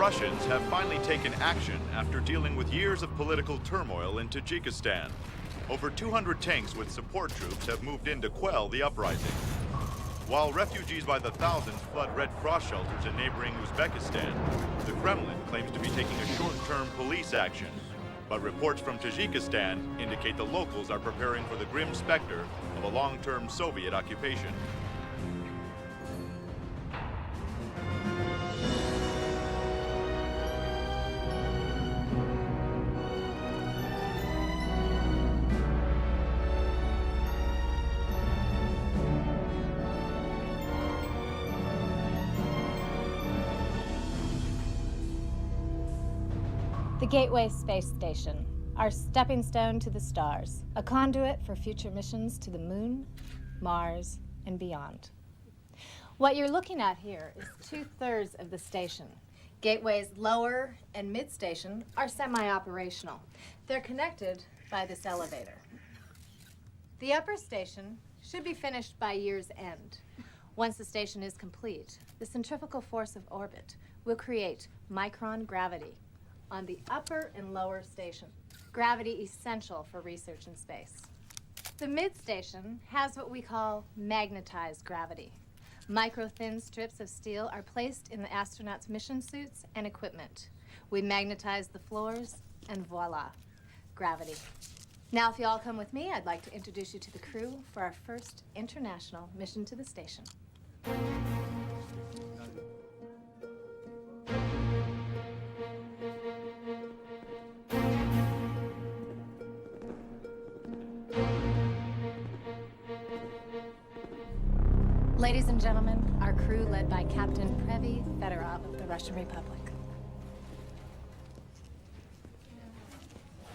Russians have finally taken action after dealing with years of political turmoil in Tajikistan. Over 200 tanks with support troops have moved in to quell the uprising. While refugees by the thousands flood Red Cross shelters in neighboring Uzbekistan, the Kremlin claims to be taking a short-term police action. But reports from Tajikistan indicate the locals are preparing for the grim specter of a long-term Soviet occupation. The Gateway Space Station, our stepping stone to the stars, a conduit for future missions to the Moon, Mars, and beyond. What you're looking at here is 2/3 of the station. Gateway's lower and mid station are semi-operational. They're connected by this elevator. The upper station should be finished by year's end. Once the station is complete, the centrifugal force of orbit will create micron gravity on the upper and lower station. Gravity essential for research in space. The mid station has what we call magnetized gravity. Micro-thin strips of steel are placed in the astronauts' mission suits and equipment. We magnetize the floors and voila, gravity. Now, if you all come with me, I'd like to introduce you to the crew for our first international mission to the station. Ladies and gentlemen, our crew led by Captain Prevy Fedorov of the Russian Republic.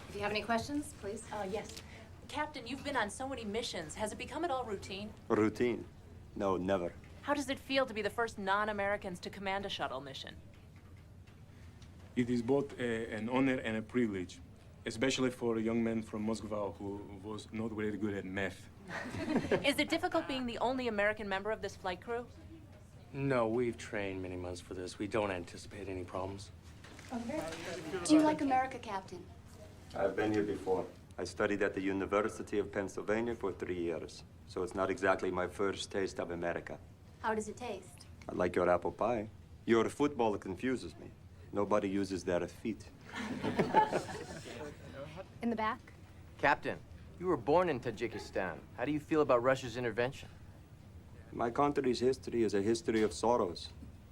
If you have any questions, please. Yes. Captain, you've been on so many missions. Has it become at all routine? Routine? No, never. How does it feel to be the first non-Americans to command a shuttle mission? It is both an honor and a privilege, especially for a young man from Moscow who was not very good at math. Is it difficult being the only American member of this flight crew? No, we've trained many months for this. We don't anticipate any problems. Okay. Do you like America, Captain? I've been here before. I studied at the University of Pennsylvania for 3 years, so it's not exactly my first taste of America. How does it taste? I like your apple pie. Your football confuses me. Nobody uses their feet. In the back? Captain, you were born in Tajikistan. How do you feel about Russia's intervention? My country's history is a history of sorrows.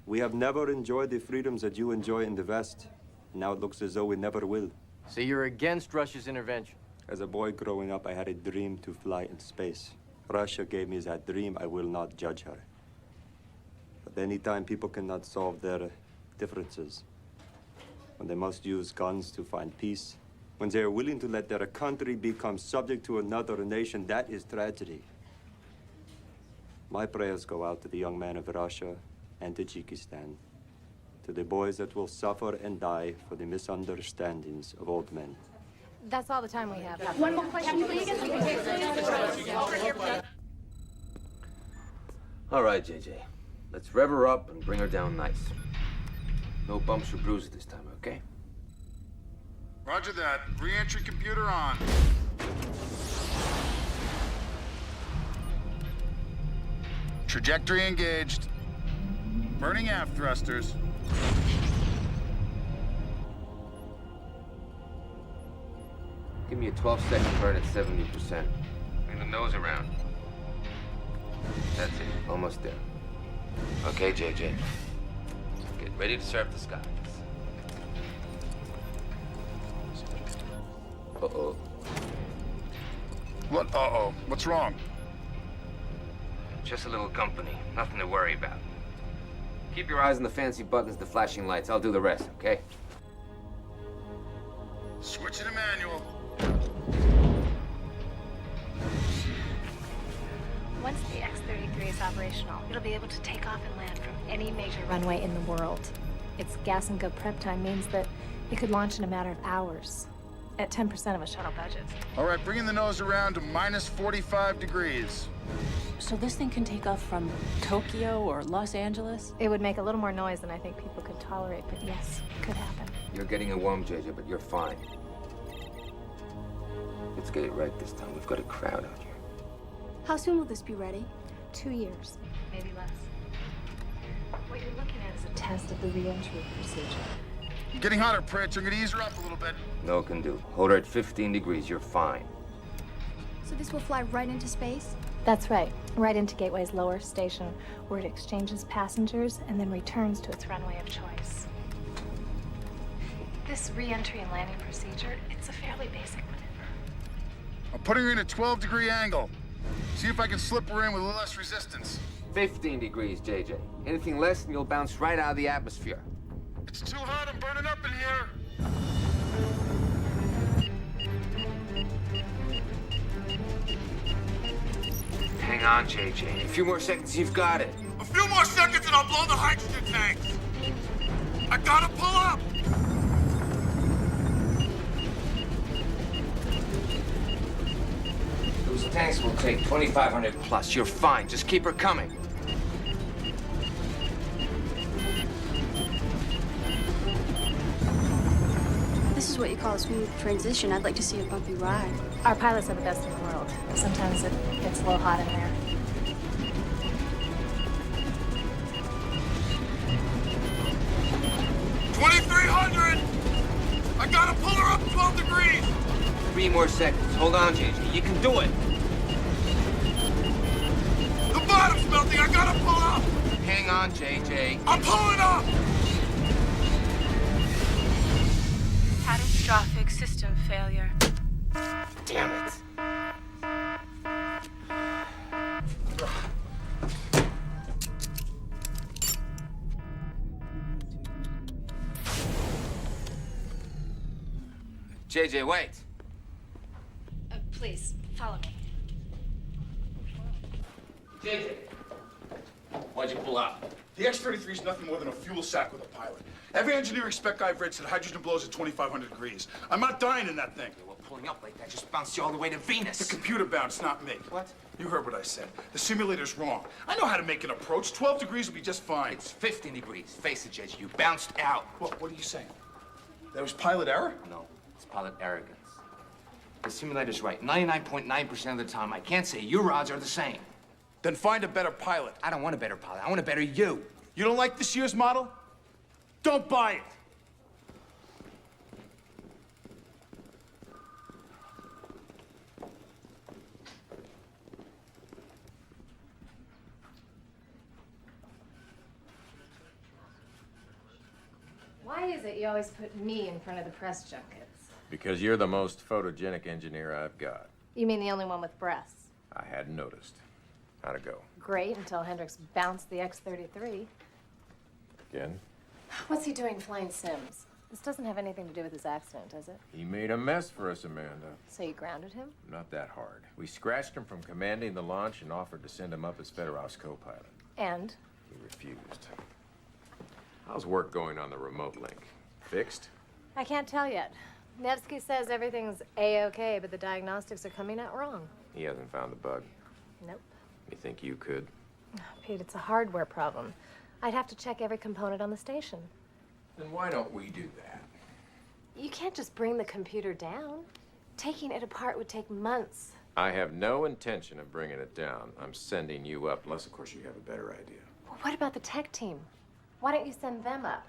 We have never enjoyed the freedoms that you enjoy in the West. Now it looks as though we never will. So you're against Russia's intervention? As a boy growing up, I had a dream to fly in space. Russia gave me that dream. I will not judge her. But anytime people cannot solve their differences, when they must use guns to find peace, when they are willing to let their country become subject to another nation, that is tragedy. My prayers go out to the young men of Russia and Tajikistan, to the boys that will suffer and die for the misunderstandings of old men. That's all the time we have. One more question, please. All right, JJ. Let's rev her up and bring her down nice. No bumps or bruises this time, okay? Roger that. Re-entry computer on. Trajectory engaged. Burning aft thrusters. Give me a 12-second burn at 70%. Bring the nose around. That's it. Almost there. Okay, JJ. Get ready to surf the skies. Uh-oh. What? Uh-oh. What's wrong? Just a little company. Nothing to worry about. Keep your eyes on the fancy buttons, the flashing lights. I'll do the rest, okay? Switch to manual. Once the X-33 is operational, it'll be able to take off and land from any major runway in the world. Its gas and go prep time means that it could launch in a matter of hours at 10% of a shuttle budget. All right, bringing the nose around to minus 45 degrees. So this thing can take off from Tokyo or Los Angeles? It would make a little more noise than I think people could tolerate, but yes, it could happen. You're getting a worm, JJ, but you're fine. Let's get it right this time. We've got a crowd out here. How soon will this be ready? 2 years, maybe less. What you're looking at is a test of the re-entry procedure. I'm getting hotter, Pritch. I'm gonna ease her up a little bit. No can do. Hold her at 15 degrees. You're fine. So this will fly right into space? That's right, right into Gateway's lower station, where it exchanges passengers and then returns to its runway of choice. This re-entry and landing procedure, it's a fairly basic maneuver. I'm putting her in a 12-degree angle. See if I can slip her in with a little less resistance. 15 degrees, JJ. Anything less and you'll bounce right out of the atmosphere. It's too hot. I'm burning up in here. Hang on, JJ. A few more seconds, you've got it. A few more seconds and I'll blow the hydrogen tanks. I gotta pull up. Those tanks will take 2,500 plus. You're fine. Just keep her coming. This is what you call a smooth transition. I'd like to see a bumpy ride. Our pilots are the best in the world. Sometimes it gets a little hot in there. I gotta pull her up 12 degrees! 3 more seconds. Hold on, JJ. You can do it. The bottom's melting. I gotta pull up! Hang on, JJ. I'm pulling up! Catastrophic system failure. Damn it. JJ, wait. Please, follow me. JJ, why'd you pull out? The X-33 is nothing more than a fuel sack with a pilot. Every engineering spec I've read said hydrogen blows at 2,500 degrees. I'm not dying in that thing. Well, pulling up like that just bounced you all the way to Venus. The computer bounced, not me. What? You heard what I said. The simulator's wrong. I know how to make an approach. 12 degrees will be just fine. It's 15 degrees. Face it, JJ. You bounced out. What are you saying? That was pilot error? No, it's pilot arrogance. The simulator's right. 99.9% of the time, I can't say your odds are the same. Then find a better pilot. I don't want a better pilot. I want a better you. You don't like this year's model? Don't buy it. Why is it you always put me in front of the press junkets? Because you're the most photogenic engineer I've got. You mean the only one with breasts? I hadn't noticed. How'd it go? Great, until Hendricks bounced the X-33. Again? What's he doing flying sims? This doesn't have anything to do with his accident, does it? He made a mess for us, Amanda. So you grounded him? Not that hard. We scratched him from commanding the launch and offered to send him up as Fedorov's co-pilot. And? He refused. How's work going on the remote link? Fixed? I can't tell yet. Nevsky says everything's A-okay, but the diagnostics are coming out wrong. He hasn't found the bug. Nope. You think you could? Pete, it's a hardware problem. I'd have to check every component on the station. Then why don't we do that? You can't just bring the computer down. Taking it apart would take months. I have no intention of bringing it down. I'm sending you up, unless, of course, you have a better idea. Well, what about the tech team? Why don't you send them up?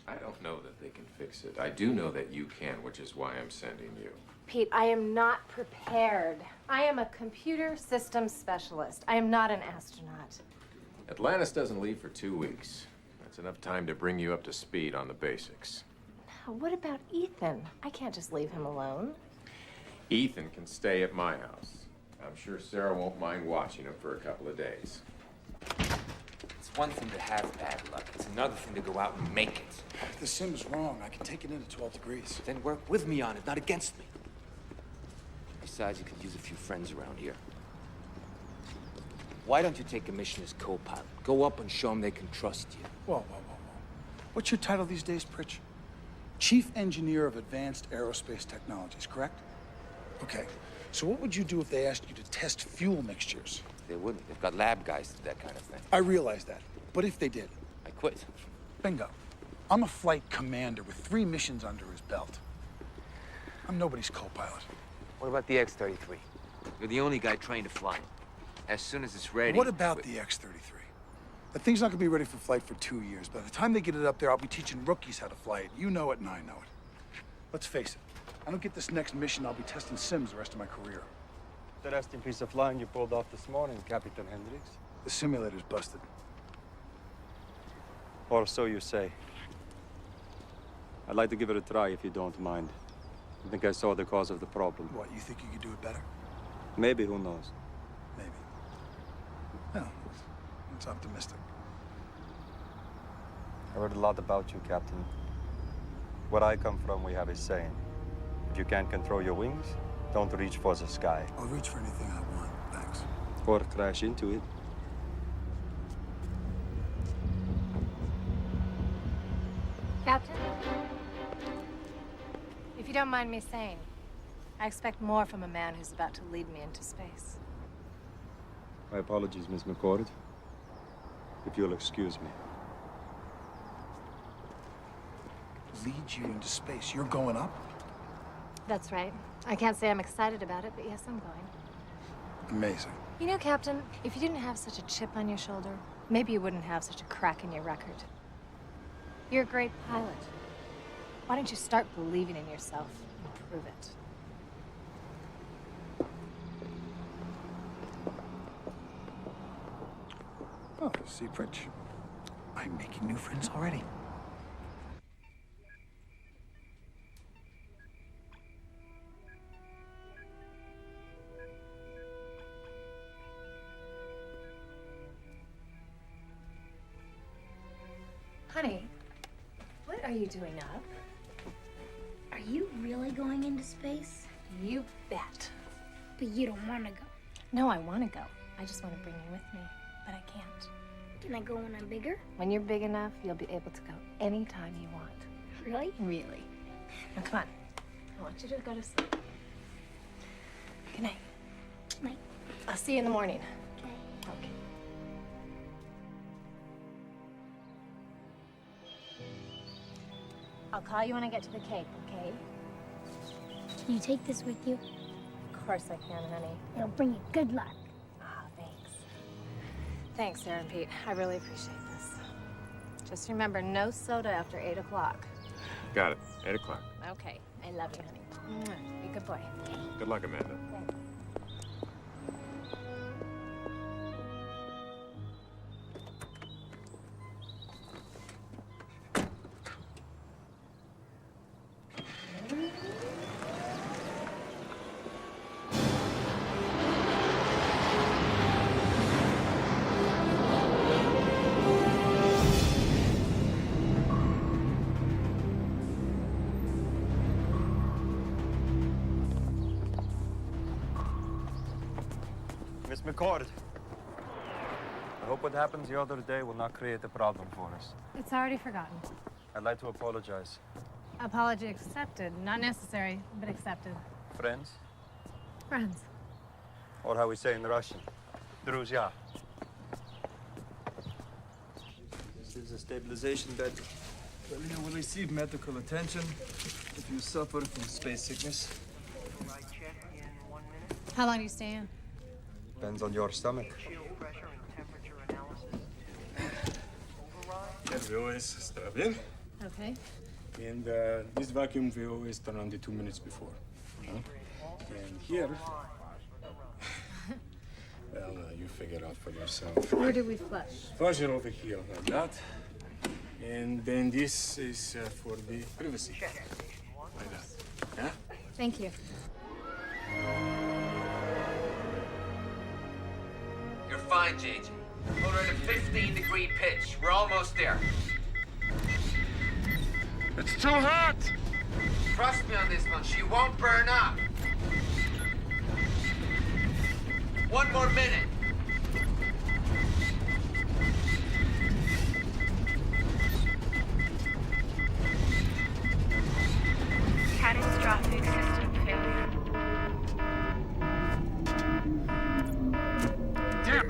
I don't know that they can fix it. I do know that you can, which is why I'm sending you. Pete, I am not prepared. I am a computer systems specialist. I am not an astronaut. Atlantis doesn't leave for 2 weeks. That's enough time to bring you up to speed on the basics. Now, what about Ethan? I can't just leave him alone. Ethan can stay at my house. I'm sure Sarah won't mind watching him for a couple of days. It's one thing to have bad luck. It's another thing to go out and make it. The sim's wrong. I can take it into 12 degrees. Then work with me on it, not against me. Besides, you could use a few friends around here. Why don't you take a mission as co-pilot? Go up and show them they can trust you. Whoa. What's your title these days, Pritch? Chief Engineer of Advanced Aerospace Technologies, correct? Okay, so what would you do if they asked you to test fuel mixtures? They wouldn't. They've got lab guys to do that kind of thing. I realize that. But if they did? I quit. Bingo. I'm a flight commander with 3 missions under his belt. I'm nobody's co-pilot. What about the X-33? You're the only guy trained to fly it. As soon as it's ready... What about the X-33? That thing's not gonna be ready for flight for 2 years. By the time they get it up there, I'll be teaching rookies how to fly it. You know it and I know it. Let's face it. I don't get this next mission, I'll be testing sims the rest of my career. Interesting piece of flying you pulled off this morning, Captain Hendricks. The simulator's busted. Or so you say. I'd like to give it a try if you don't mind. I think I saw the cause of the problem. What, you think you could do it better? Maybe, who knows? Maybe. Well, it's optimistic. I heard a lot about you, Captain. Where I come from, we have a saying. If you can't control your wings, don't reach for the sky. I'll reach for anything I want, thanks. Or crash into it. Captain? If you don't mind me saying, I expect more from a man who's about to lead me into space. My apologies, Miss McCord. If you'll excuse me. Lead you into space. You're going up? That's right. I can't say I'm excited about it, but yes, I'm going. Amazing. You know, Captain, if you didn't have such a chip on your shoulder, maybe you wouldn't have such a crack in your record. You're a great pilot. Why don't you start believing in yourself and prove it? Oh, see, Pritch. I'm making new friends already. Honey, what are you doing up? Are you really going into space? You bet. But you don't want to go. No, I want to go. I just want to bring you with me, but I can't. Can I go when I'm bigger? When you're big enough, you'll be able to go anytime you want. Really? Really. Now, come on. I want you to go to sleep. Good night. Night. I'll see you in the morning. Okay. Okay. I'll call you when I get to the Cape, okay? Can you take this with you? Of course I can, honey. It'll bring you good luck. Ah, thanks. Thanks, Sarah and Pete. I really appreciate this. Just remember, no soda after 8 o'clock. Got it. 8 o'clock. Okay. I love you, honey. Mwah. Be a good boy. Good luck, Amanda. Thanks. Miss McCord. I hope what happens the other day will not create a problem for us. It's already forgotten. I'd like to apologize. Apology accepted. Not necessary, but accepted. Friends? Friends. Or how we say in Russian, друзья. This is a stabilization bed. Well, you will receive medical attention if you suffer from space sickness. How long do you stay in? Depends on your stomach. That we always strap in. Okay. And this vacuum we always turn on the 2 minutes before. Huh? And here, well, you figure out for yourself. Where do we flush? Flush it over here like that. And then this is for the privacy. Like that. Yeah? Thank you. You're fine, JJ. We're at a 15-degree pitch. We're almost there. It's too hot! Trust me on this one. She won't burn up. 1 more minute. Catastrophic system failure. Damn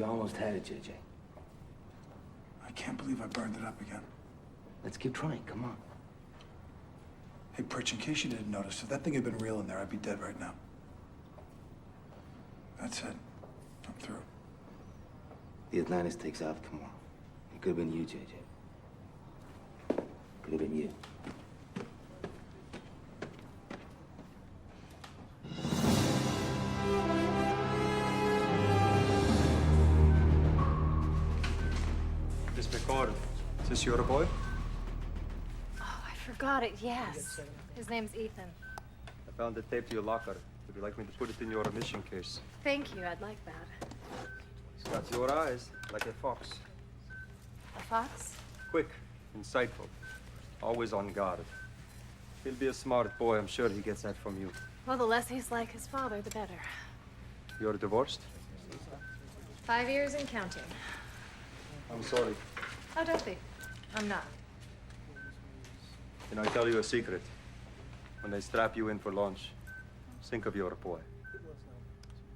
You almost had it, JJ. I can't believe I burned it up again. Let's keep trying, come on. Hey, Pritch, in case you didn't notice, if that thing had been real in there, I'd be dead right now. That's it. I'm through. The Atlantis takes off tomorrow. It could have been you, JJ. Could have been you. Miss McCord, is this your boy? Oh, I forgot it, yes. His name's Ethan. I found the tape to your locker. Would you like me to put it in your mission case? Thank you, I'd like that. He's got your eyes, like a fox. A fox? Quick, insightful, always on guard. He'll be a smart boy. I'm sure he gets that from you. Well, the less he's like his father, the better. You're divorced? 5 years and counting. I'm sorry. Oh, don't be. I'm not. Can I tell you a secret? When they strap you in for lunch, think of your boy.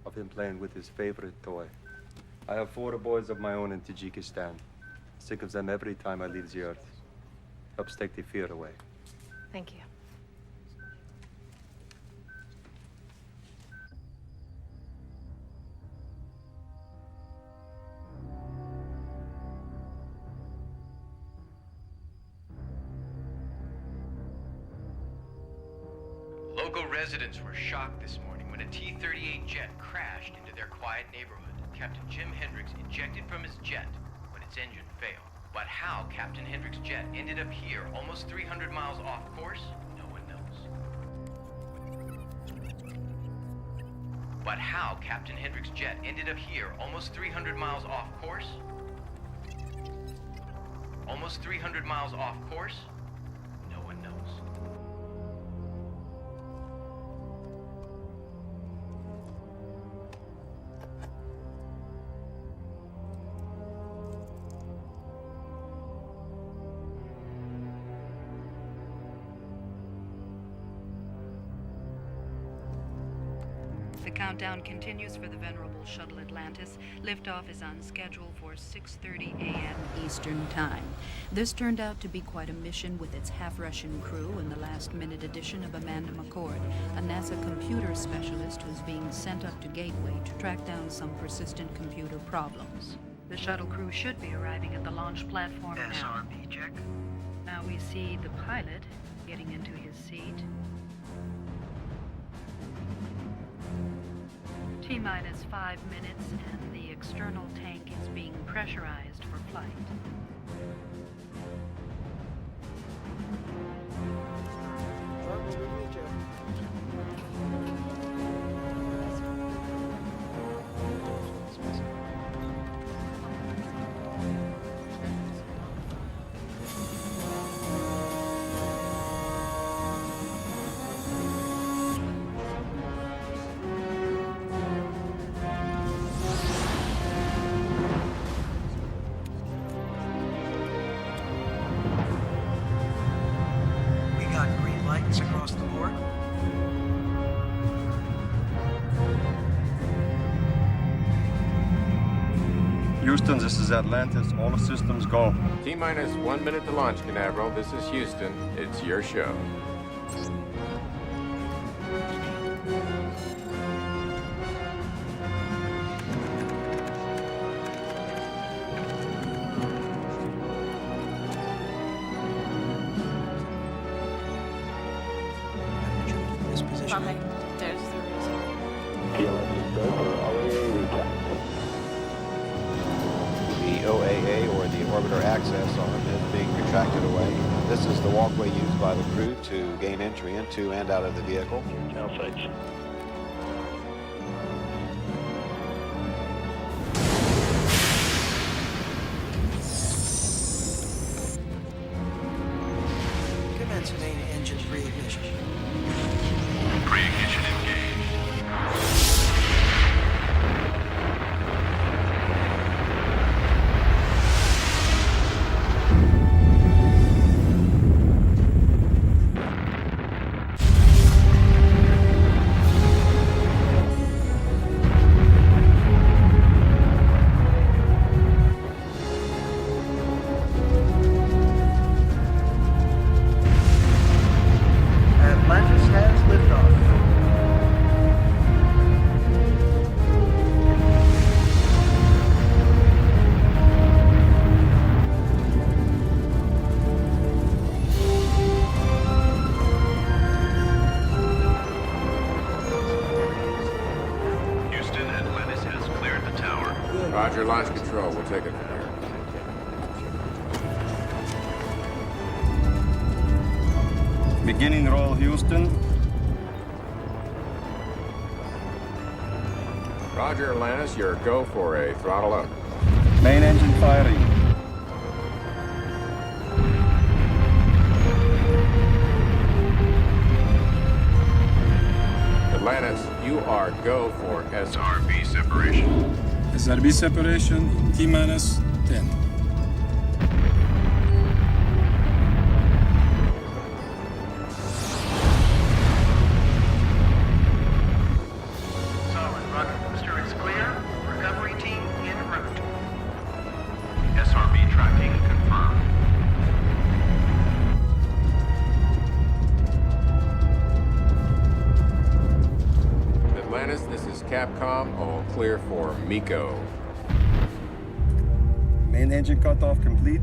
Of him playing with his favorite toy. I have 4 boys of my own in Tajikistan. Think of them every time I leave the earth. Helps take the fear away. Thank you. Local residents were shocked this morning when a T-38 jet crashed into their quiet neighborhood. Captain Jim Hendricks ejected from his jet when its engine failed. But how Captain Hendricks' jet ended up here, almost 300 miles off course, no one knows. But how Captain Hendricks' jet ended up here, almost 300 miles off course? Almost 300 miles off course? No one knows. The countdown continues for the venerable shuttle Atlantis. Liftoff is on schedule for 6:30 a.m. Eastern Time. This turned out to be quite a mission with its half-Russian crew and the last-minute addition of Amanda McCord, a NASA computer specialist who's being sent up to Gateway to track down some persistent computer problems. The shuttle crew should be arriving at the launch platform now. SRB check. Now we see the pilot getting into his seat. T-minus 5 minutes, and the external tank is being pressurized for flight. Across the board. Houston, this is Atlantis. All the systems go. T-minus 1 minute to launch, Canaveral. This is Houston. It's your show. Fine. There's the reason. The OAA, or the orbiter access arm, is being retracted away. This is the walkway used by the crew to gain entry into and out of the vehicle. Commence main engine re-ignition. Pre-ignition engaged. Roger, launch control. We'll take it from here. Beginning roll, Houston. Roger, Atlantis, you're go for a throttle up. Main engine firing. Atlantis, you are go for SRB separation. SRB separation in T-minus 10. Solid, roger. Mr. It's clear. Recovery team en route. SRB tracking confirmed. Atlantis, this is Capcom. All clear for Miko. Main engine cutoff complete.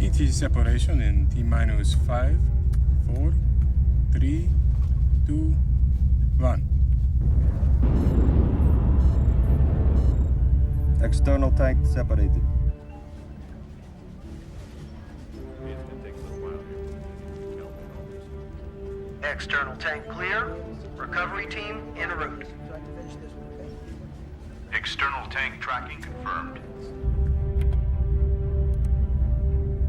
ET separation in T-minus 5, 4, 3, 2, 1. External tank separated. External tank clear. Recovery team en route. External tank tracking confirmed.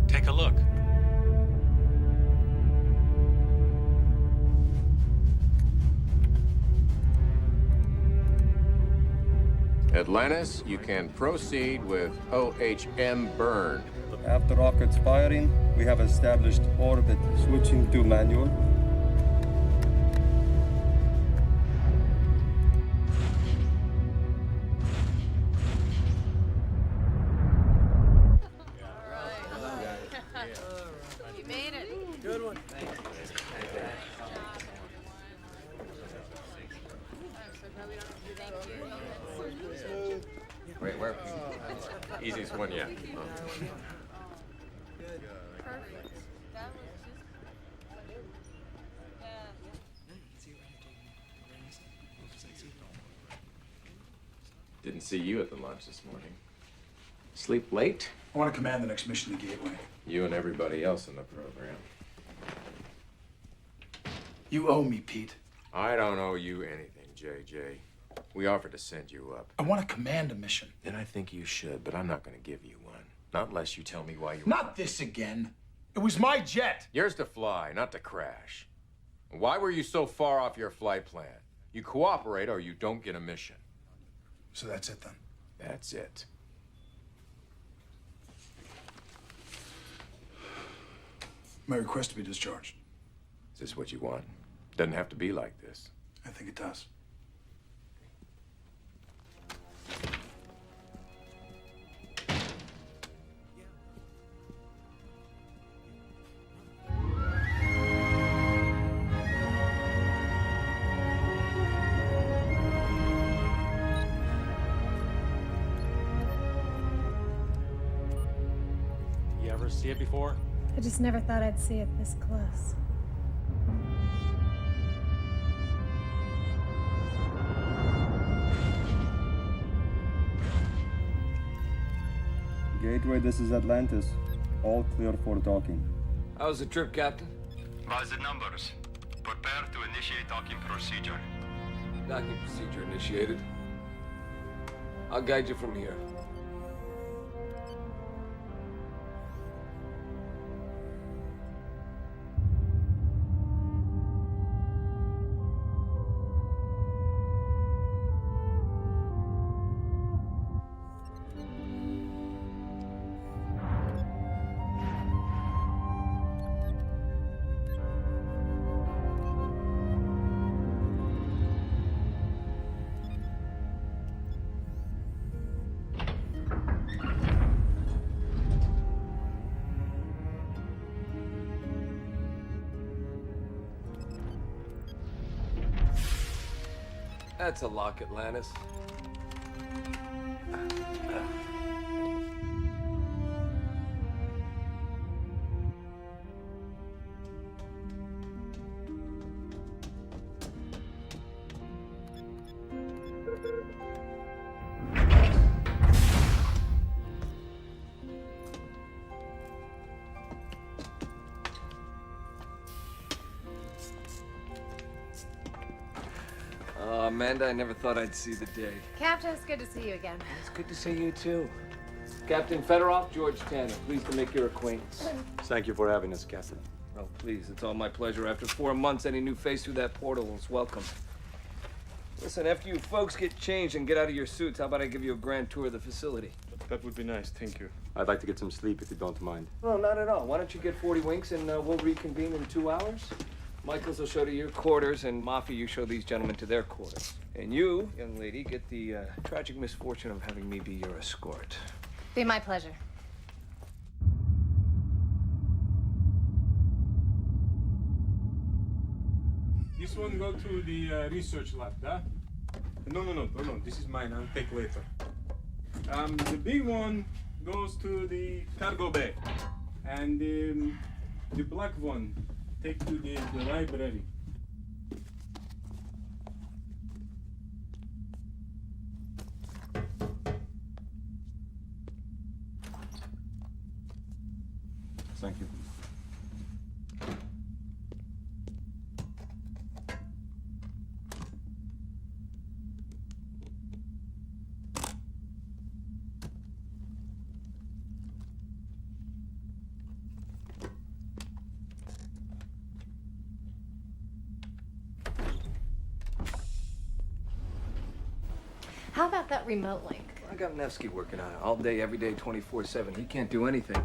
Take a look. Atlantis, you can proceed with OHM burn. After rockets firing, we have established orbit, switching to manual. You made it. Good one. Wait, where? Easiest one yet. Oh. Perfect. That was Didn't see you at the launch this morning. Sleep late? I want to command the next mission to Gateway. You and everybody else in the program. You owe me, Pete. I don't owe you anything, JJ. We offered to send you up. I want to command a mission. And I think you should, but I'm not going to give you one. Not unless you tell me why you... Not this again. It was my jet. Yours to fly, not to crash. Why were you so far off your flight plan? You cooperate or you don't get a mission. So that's it then? That's it. My request to be discharged. Is this what you want? Doesn't have to be like this. I think it does. You ever see it before? I just never thought I'd see it this close. Gateway, this is Atlantis. All clear for docking. How's the trip, Captain? By the numbers. Prepare to initiate docking procedure. Docking procedure initiated. I'll guide you from here. That's a lock, Atlantis. Amanda, I never thought I'd see the day. Captain, it's good to see you again. It's good to see you, too. Captain Fedorov, George Tanner. Pleased to make your acquaintance. Thank you for having us, Captain. Oh, please, it's all my pleasure. After 4 months, any new face through that portal is welcome. Listen, after you folks get changed and get out of your suits, how about I give you a grand tour of the facility? That would be nice, thank you. I'd like to get some sleep if you don't mind. No, not at all. Why don't you get 40 winks and we'll reconvene in 2 hours? Michaels will show to your quarters, and Mafia, you show these gentlemen to their quarters. And you, young lady, get the tragic misfortune of having me be your escort. Be my pleasure. This one go to the research lab, huh? No. This is mine. I'll take later. The big one goes to the cargo bay. And the black one take to the library. Thank you. How about that remote link? I got Nevsky working on it all day, every day, 24/7. He can't do anything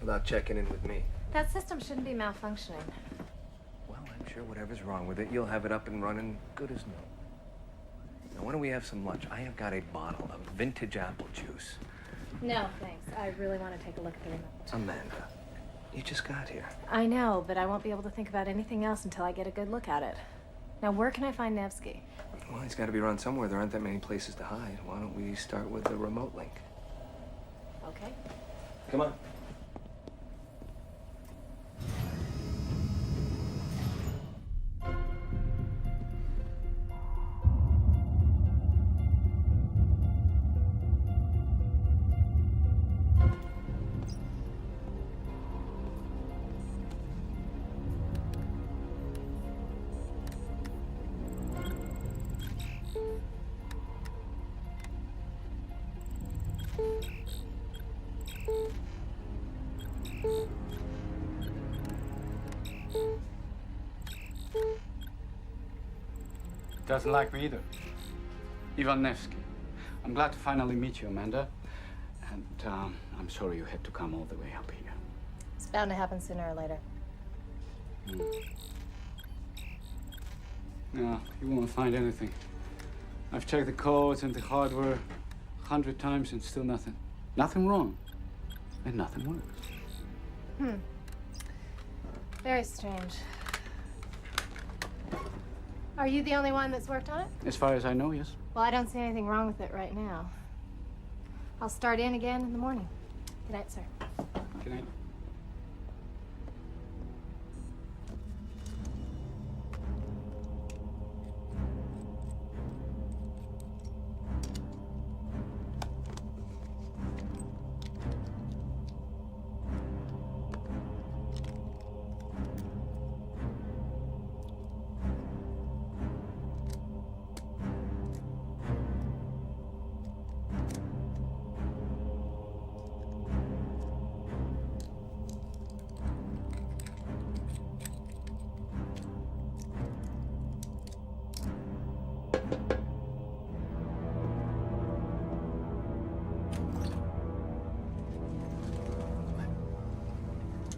without checking in with me. That system shouldn't be malfunctioning. Well, I'm sure whatever's wrong with it, you'll have it up and running good as new. Now, why don't we have some lunch? I have got a bottle of vintage apple juice. No, thanks. I really want to take a look at the remote. Amanda, you just got here. I know, but I won't be able to think about anything else until I get a good look at it. Now, where can I find Nevsky? Well, he's got to be around somewhere. There aren't that many places to hide. Why don't we start with the remote link? Okay. Come on. Doesn't like me either. Ivan Nevsky. I'm glad to finally meet you, Amanda. And I'm sorry you had to come all the way up here. It's bound to happen sooner or later. No, you won't find anything. I've checked the codes and the hardware 100 times and still nothing. Nothing wrong. And nothing works. Very strange. Are you the only one that's worked on it? As far as I know, yes. Well, I don't see anything wrong with it right now. I'll start in again in the morning. Good night, sir. Good night.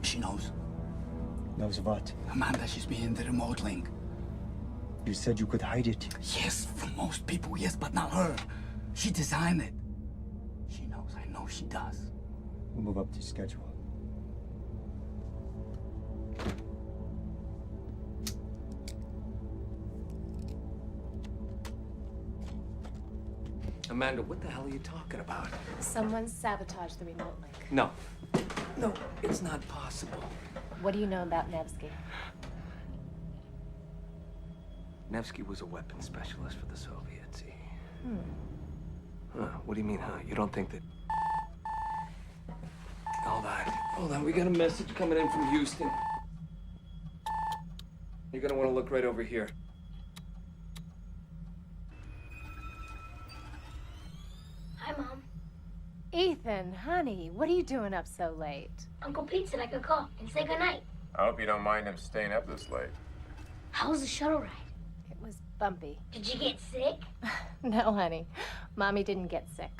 She knows. Knows what? Amanda, she's behind the remote link. You said you could hide it. Yes, from most people, yes, but not her. She designed it. She knows, I know she does. We'll move up to schedule. Amanda, what the hell are you talking about? Someone sabotaged the remote link. No. No, it's not possible. What do you know about Nevsky? Nevsky was a weapons specialist for the Soviets. Huh, what do you mean, huh? You don't think that... Hold on, we got a message coming in from Houston. You're gonna want to look right over here. Hi, Mom. Ethan, honey, what are you doing up so late? Uncle Pete said I could call and say goodnight. I hope you don't mind him staying up this late. How was the shuttle ride? It was bumpy. Did you get sick? No, honey. Mommy didn't get sick.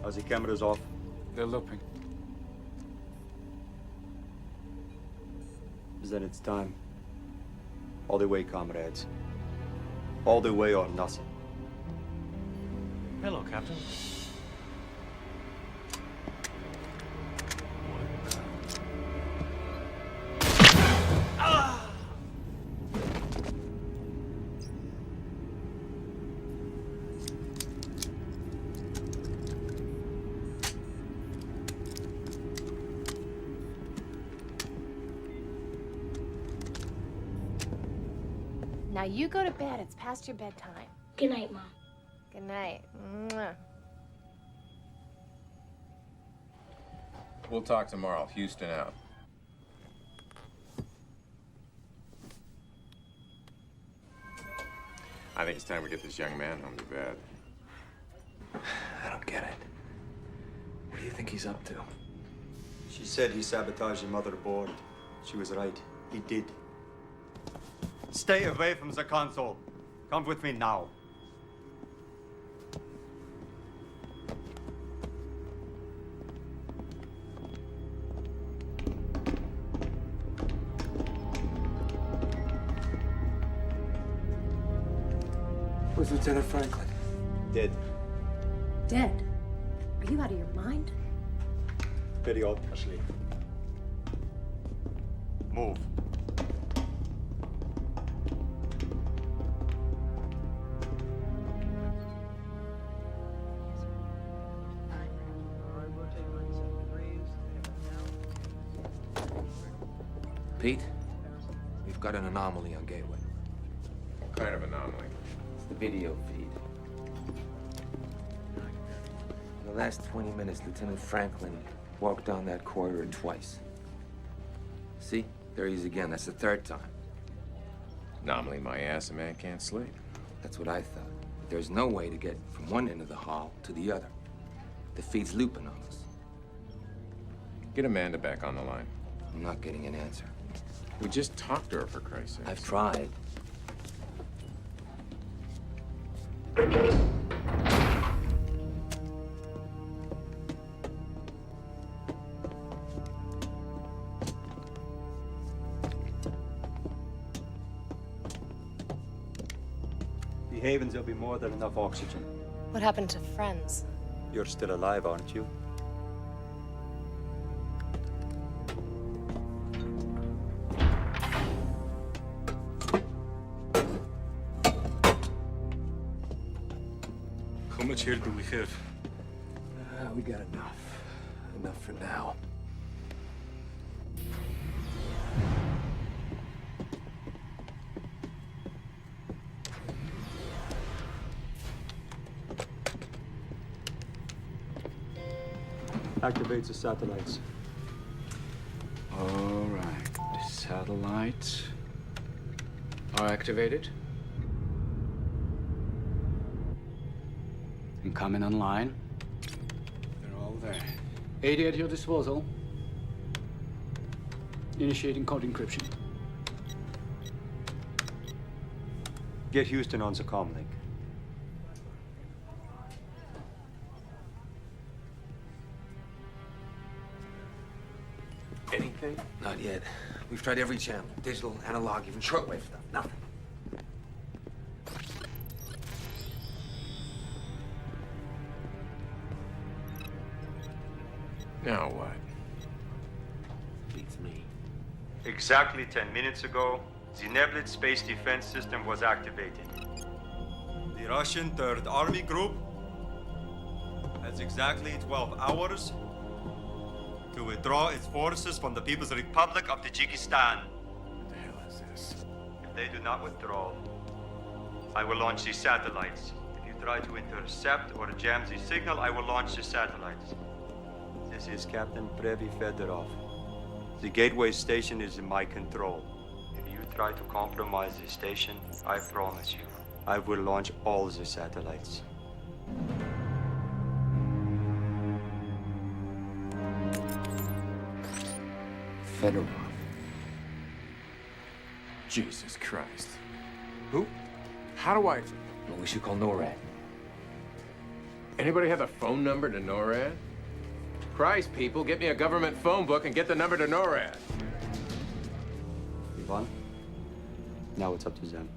As the camera's off. They're looping. Then it's time. All the way, comrades. All the way or nothing. Hello, Captain. Now you go to bed. It's past your bedtime. Good night, Mom. Good night. Mwah. We'll talk tomorrow. Houston out. I think it's time we get this young man home to bed. I don't get it. What do you think he's up to? She said he sabotaged the motherboard. She was right. He did. Stay away from the console. Come with me now. Where's Lieutenant Franklin? Dead. Dead? Are you out of your mind? Very obviously. Move. Pete, we've got an anomaly on Gateway. What kind of anomaly? It's the video feed. In the last 20 minutes, Lieutenant Franklin walked down that corridor twice. See? There he is again. That's the third time. Anomaly my ass, a man can't sleep. That's what I thought. But there's no way to get from one end of the hall to the other. The feed's looping on us. Get Amanda back on the line. I'm not getting an answer. We just talked to her, for Christ's sake. I've tried. The Havens will be more than enough oxygen. What happened to friends? You're still alive, aren't you? How much here do we have? We got enough. Enough for now. Activate the satellites. All right. The satellites are activated. And coming online. They're all there. 80 at your disposal. Initiating code encryption. Get Houston on the comm link. Anything? Not yet. We've tried every channel. Digital, analog, even shortwave stuff. Nothing. Now what? Beats me. Exactly 10 minutes ago, the Neblet space defense system was activated. The Russian Third Army Group has exactly 12 hours to withdraw its forces from the People's Republic of Tajikistan. What the hell is this? They do not withdraw. I will launch these satellites. If you try to intercept or jam the signal, I will launch the satellites. This is Captain Prevy Fedorov. The gateway station is in my control. If you try to compromise the station, I promise you, I will launch all the satellites. Fedorov. Jesus Christ. Who? How do I... Well, we should call NORAD. Anybody have a phone number to NORAD? Christ, people, get me a government phone book and get the number to NORAD. Ivan, now it's up to them.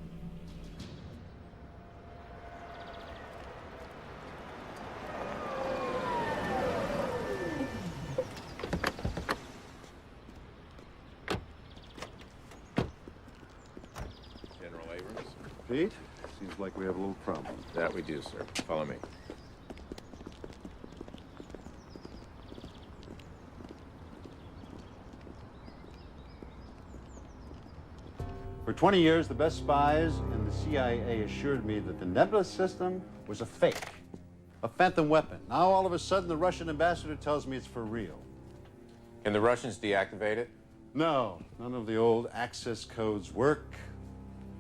General Abrams? Pete, seems like we have a little problem. That we do, sir. Follow me. For 20 years, the best spies in the CIA assured me that the Nebula system was a fake, a phantom weapon. Now, all of a sudden, the Russian ambassador tells me it's for real. Can the Russians deactivate it? No, none of the old access codes work.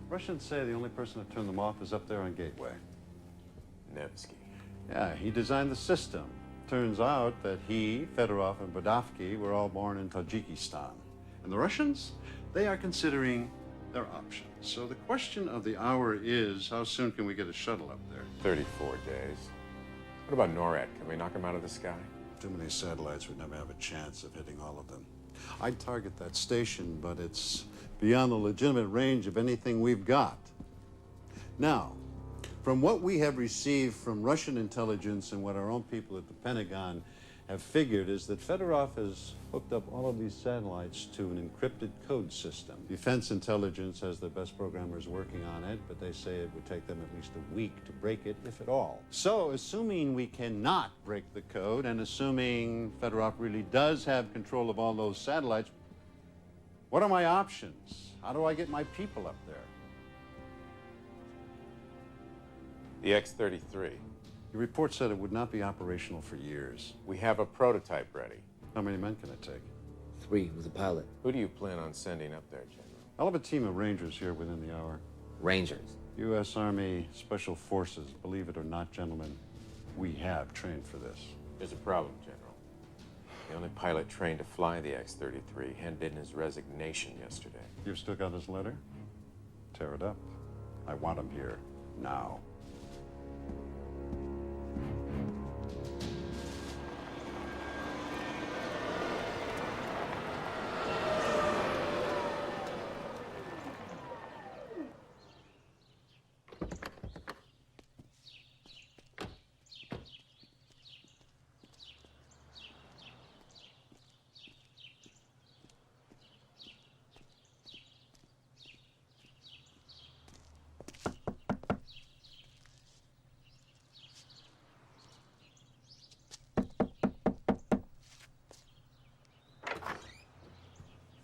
Russians say the only person to turn them off is up there on Gateway. Nevsky. Yeah, he designed the system. Turns out that he, Fedorov, and Bodovsky were all born in Tajikistan. And the Russians, they are considering their options. So the question of the hour is, how soon can we get a shuttle up there? 34 days. What about NORAD? Can we knock them out of the sky? Too many satellites would never have a chance of hitting all of them. I'd target that station, but it's beyond the legitimate range of anything we've got. Now, from what we have received from Russian intelligence and what our own people at the Pentagon have figured is that Fedorov has hooked up all of these satellites to an encrypted code system. Defense intelligence has their best programmers working on it, but they say it would take them at least a week to break it, if at all. So, assuming we cannot break the code, and assuming Fedorov really does have control of all those satellites, what are my options? How do I get my people up there? The X-33. Your report said it would not be operational for years. We have a prototype ready. How many men can it take? 3 with a pilot. Who do you plan on sending up there, General? I'll have a team of Rangers here within the hour. Rangers? U.S. Army Special Forces. Believe it or not, gentlemen, we have trained for this. There's a problem, General. The only pilot trained to fly the X-33 handed in his resignation yesterday. You've still got his letter? Tear it up. I want him here now.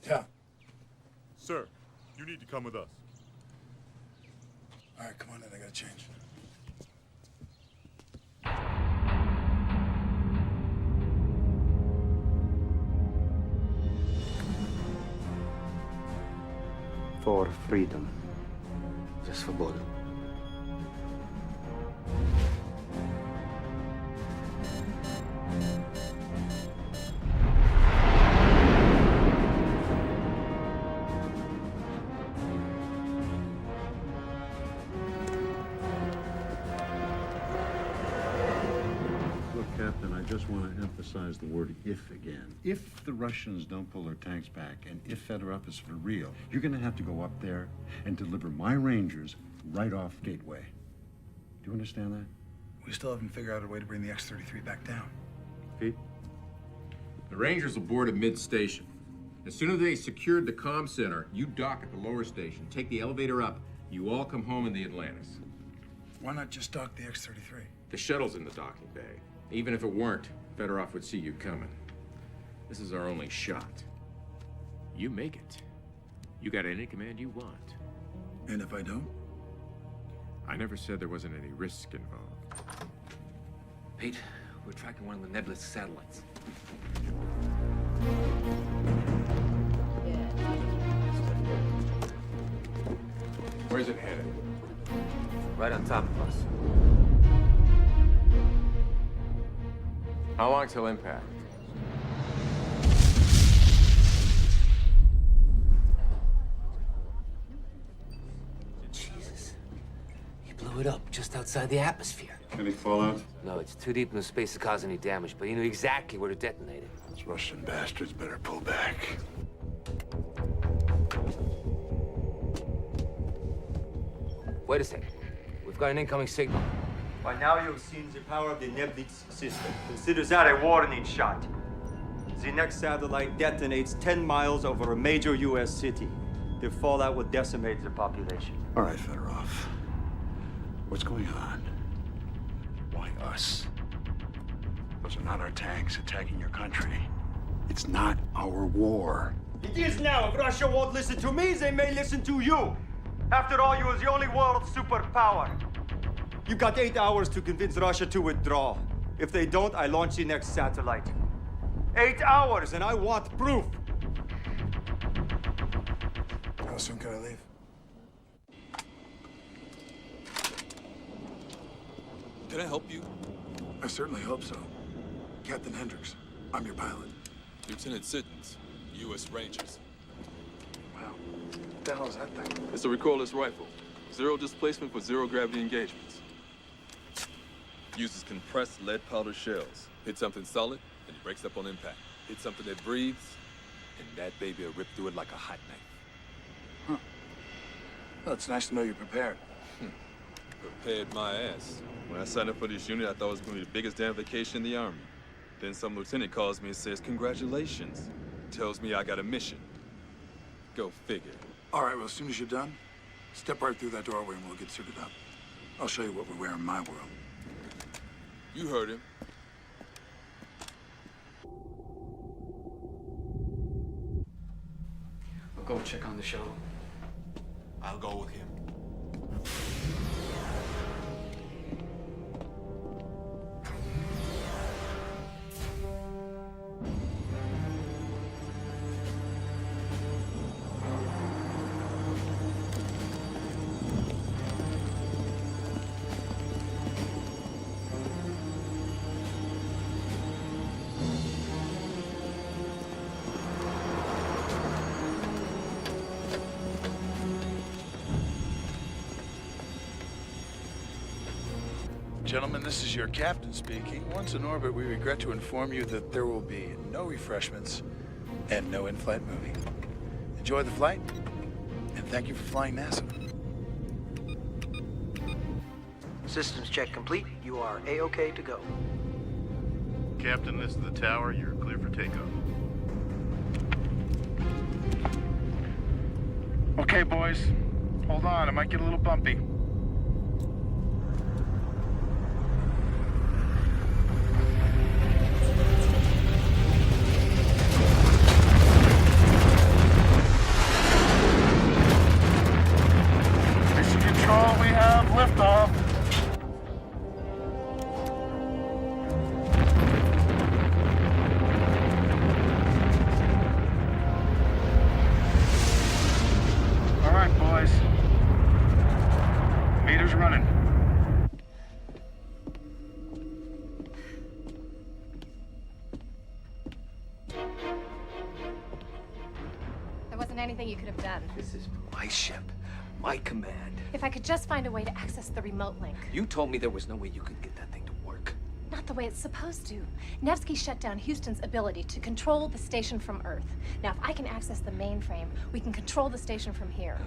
Yeah. Sir, you need to come with us. All right, come on in. I gotta change. For freedom. За свободу. Captain, I just want to emphasize the word if again. If the Russians don't pull their tanks back, and if Fedorov is for real, you're going to have to go up there and deliver my Rangers right off Gateway. Do you understand that? We still haven't figured out a way to bring the X-33 back down. Pete? The Rangers will board at mid-station. As soon as they secured the comm center, you dock at the lower station, take the elevator up, you all come home in the Atlantis. Why not just dock the X-33? The shuttle's in the docking bay. Even if it weren't, Fedorov would see you coming. This is our only shot. You make it. You got any command you want. And if I don't? I never said there wasn't any risk involved. Pete, we're tracking one of the nebulous satellites. Where's it headed? Right on top of us. How long till impact? Jesus. He blew it up just outside the atmosphere. Any fallout? No, it's too deep into space to cause any damage, but he knew exactly where to detonate it. Those Russian bastards better pull back. Wait a second. We've got an incoming signal. By now you've seen the power of the limitless system. Consider that a warning shot. The next satellite detonates 10 miles over a major U.S. city. The fallout will decimate the population. All right, Fedorov. What's going on? Why us? Those are not our tanks attacking your country. It's not our war. It is now. If Russia won't listen to me, they may listen to you. After all, you are the only world superpower. You got 8 hours to convince Russia to withdraw. If they don't, I launch the next satellite. 8 hours, and I want proof. How soon can I leave? Can I help you? I certainly hope so. Captain Hendricks, I'm your pilot. Lieutenant Siddons, U.S. Rangers. Wow. What the hell is that thing? It's a recoilless rifle. Zero displacement for zero gravity engagements. Uses compressed lead powder shells. Hit something solid, and it breaks up on impact. Hit something that breathes, and that baby will rip through it like a hot knife. Huh. Well, it's nice to know you're prepared. Prepared my ass. When I signed up for this unit, I thought it was going to be the biggest damn vacation in the Army. Then some lieutenant calls me and says, congratulations. Tells me I got a mission. Go figure. All right, well, as soon as you're done, step right through that doorway and we'll get suited up. I'll show you what we wear in my world. You heard him. I'll go check on the shuttle. I'll go with him. Gentlemen, this is your captain speaking. Once in orbit, we regret to inform you that there will be no refreshments and no in-flight movie. Enjoy the flight, and thank you for flying NASA. Systems check complete. You are A-OK to go. Captain, this is the tower. You're clear for takeoff. Okay, boys. Hold on, it might get a little bumpy. We have liftoff. All right, boys. Meter's running. There wasn't anything you could have done. This is my ship, my command. If I could just find a way to access the remote link. You told me there was no way you could get that thing to work. Not the way it's supposed to. Nevsky shut down Houston's ability to control the station from Earth. Now, if I can access the mainframe, we can control the station from here.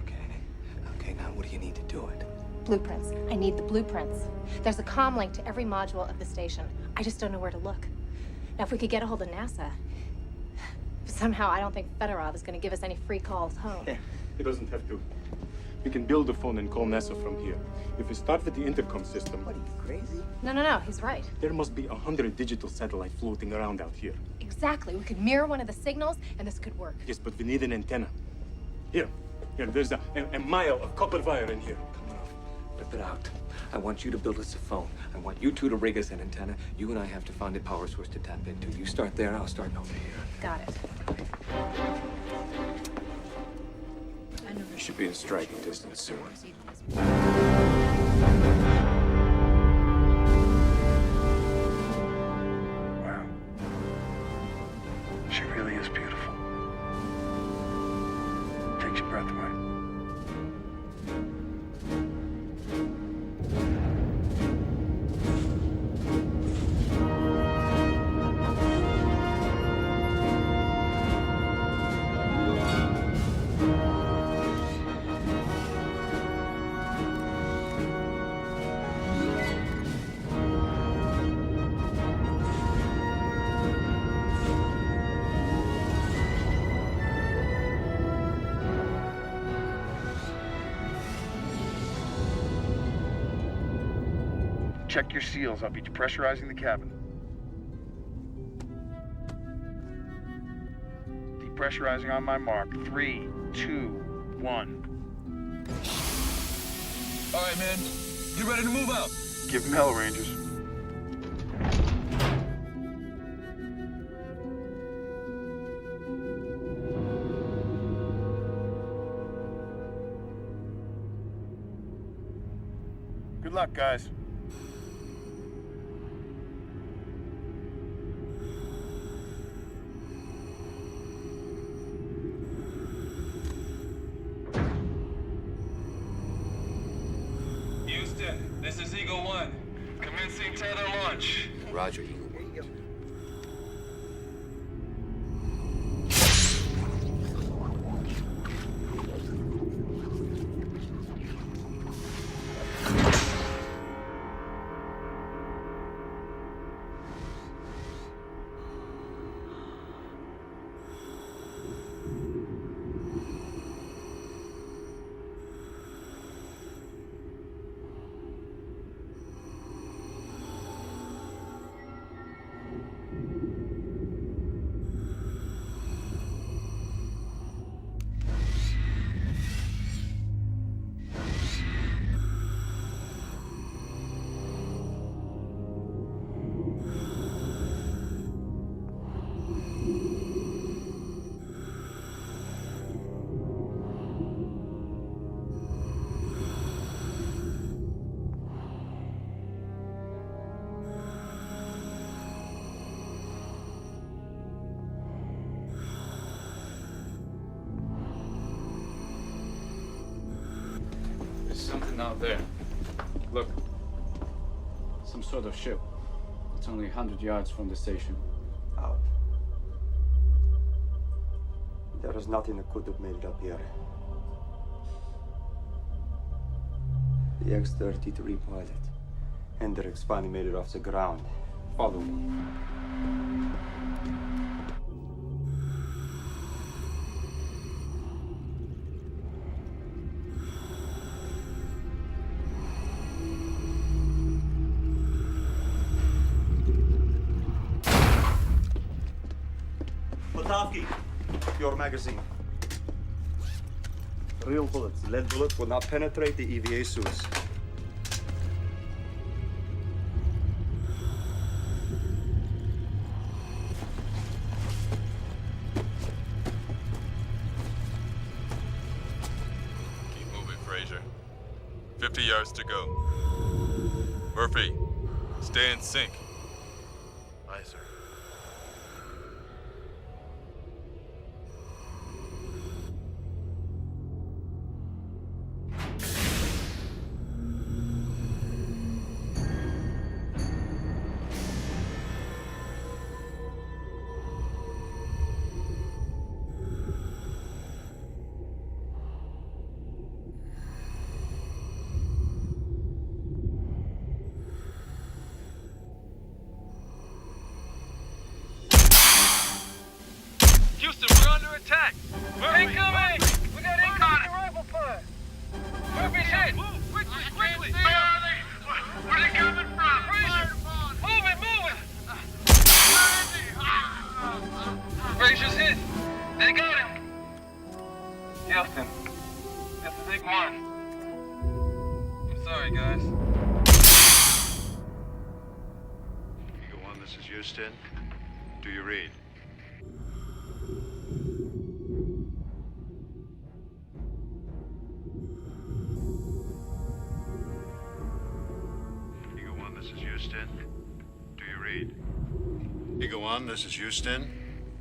Okay, now what do you need to do it? Blueprints. I need the blueprints. There's a comm link to every module of the station. I just don't know where to look. Now, if we could get a hold of NASA, somehow I don't think Fedorov is going to give us any free calls home. He doesn't have to. We can build a phone and call NASA from here. If we start with the intercom system... What, are you crazy? No, he's right. There must be 100 digital satellites floating around out here. Exactly. We could mirror one of the signals, and this could work. Yes, but we need an antenna. Here, Here, there's a mile of copper wire in here. Come on, rip it out. I want you to build us a phone. I want you two to rig us an antenna. You and I have to find a power source to tap into. You start there, I'll start over here. Got it. You should be in striking distance soon. Wow. She really is beautiful. Takes your breath away. Check your seals. I'll be depressurizing the cabin. Depressurizing on my mark. 3, 2, 1. All right, man. You ready to move out? Give them hell, Rangers. Good luck, guys. Houston, this is Eagle 1. Commencing tether launch. Roger, Eagle. Something out there. Look. Some sort of ship. It's only 100 yards from the station. Out. There is nothing that could have made it up here. The X-33 pilot. Hendricks finally made it off the ground. Follow me. Your magazine. Real bullets. Lead bullets will not penetrate the EVA suits. Keep moving, Frazier. 50 yards to go. Murphy, stay in sync. Aye, sir. Houston, we're under attack. Incoming! We got incoming rifle fire. Murphy's hit. Move quickly, quickly. Where are they? Where are they coming from? Frazier, move it, move it. Frazier's hit. They got him. Houston, Come on. I'm sorry, guys. Eagle 1, this is Houston. Do you read? Eagle 1, this is Houston. Do you read? Eagle 1, this is Houston.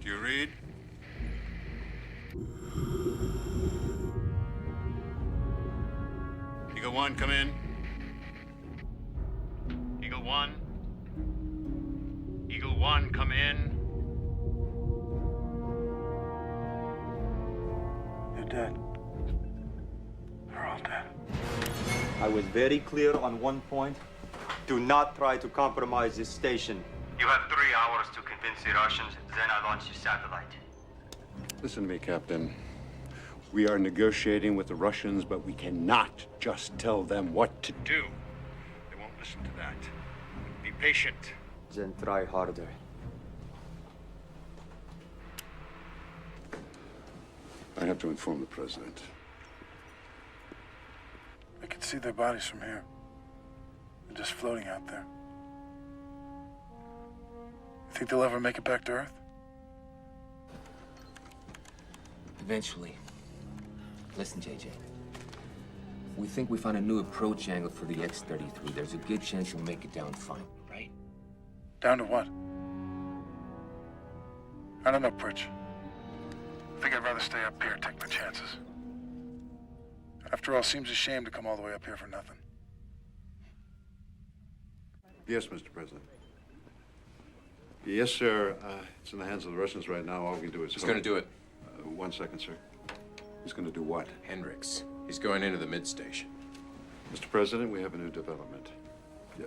Do you read? Eagle 1, come in. Eagle 1. Eagle 1, come in. They're dead. They're all dead. I was very clear on one point. Do not try to compromise this station. You have 3 hours to convince the Russians, then I launch your satellite. Listen to me, Captain. We are negotiating with the Russians, but we cannot just tell them what to do. They won't listen to that. Be patient. Then try harder. I have to inform the president. I can see their bodies from here. They're just floating out there. You think they'll ever make it back to Earth? Eventually. Listen, JJ. We think we found a new approach angle for the X-33. There's a good chance you'll make it down fine, right? Down to what? I don't know, Pritch. I think I'd rather stay up here and take my chances. After all, it seems a shame to come all the way up here for nothing. Yes, Mr. President. Yes, sir. It's in the hands of the Russians right now. All we can do is... He's going to do it. 1 second, sir. He's going to do what? Hendricks. He's going into the mid-station. Mr. President, we have a new development. Yeah.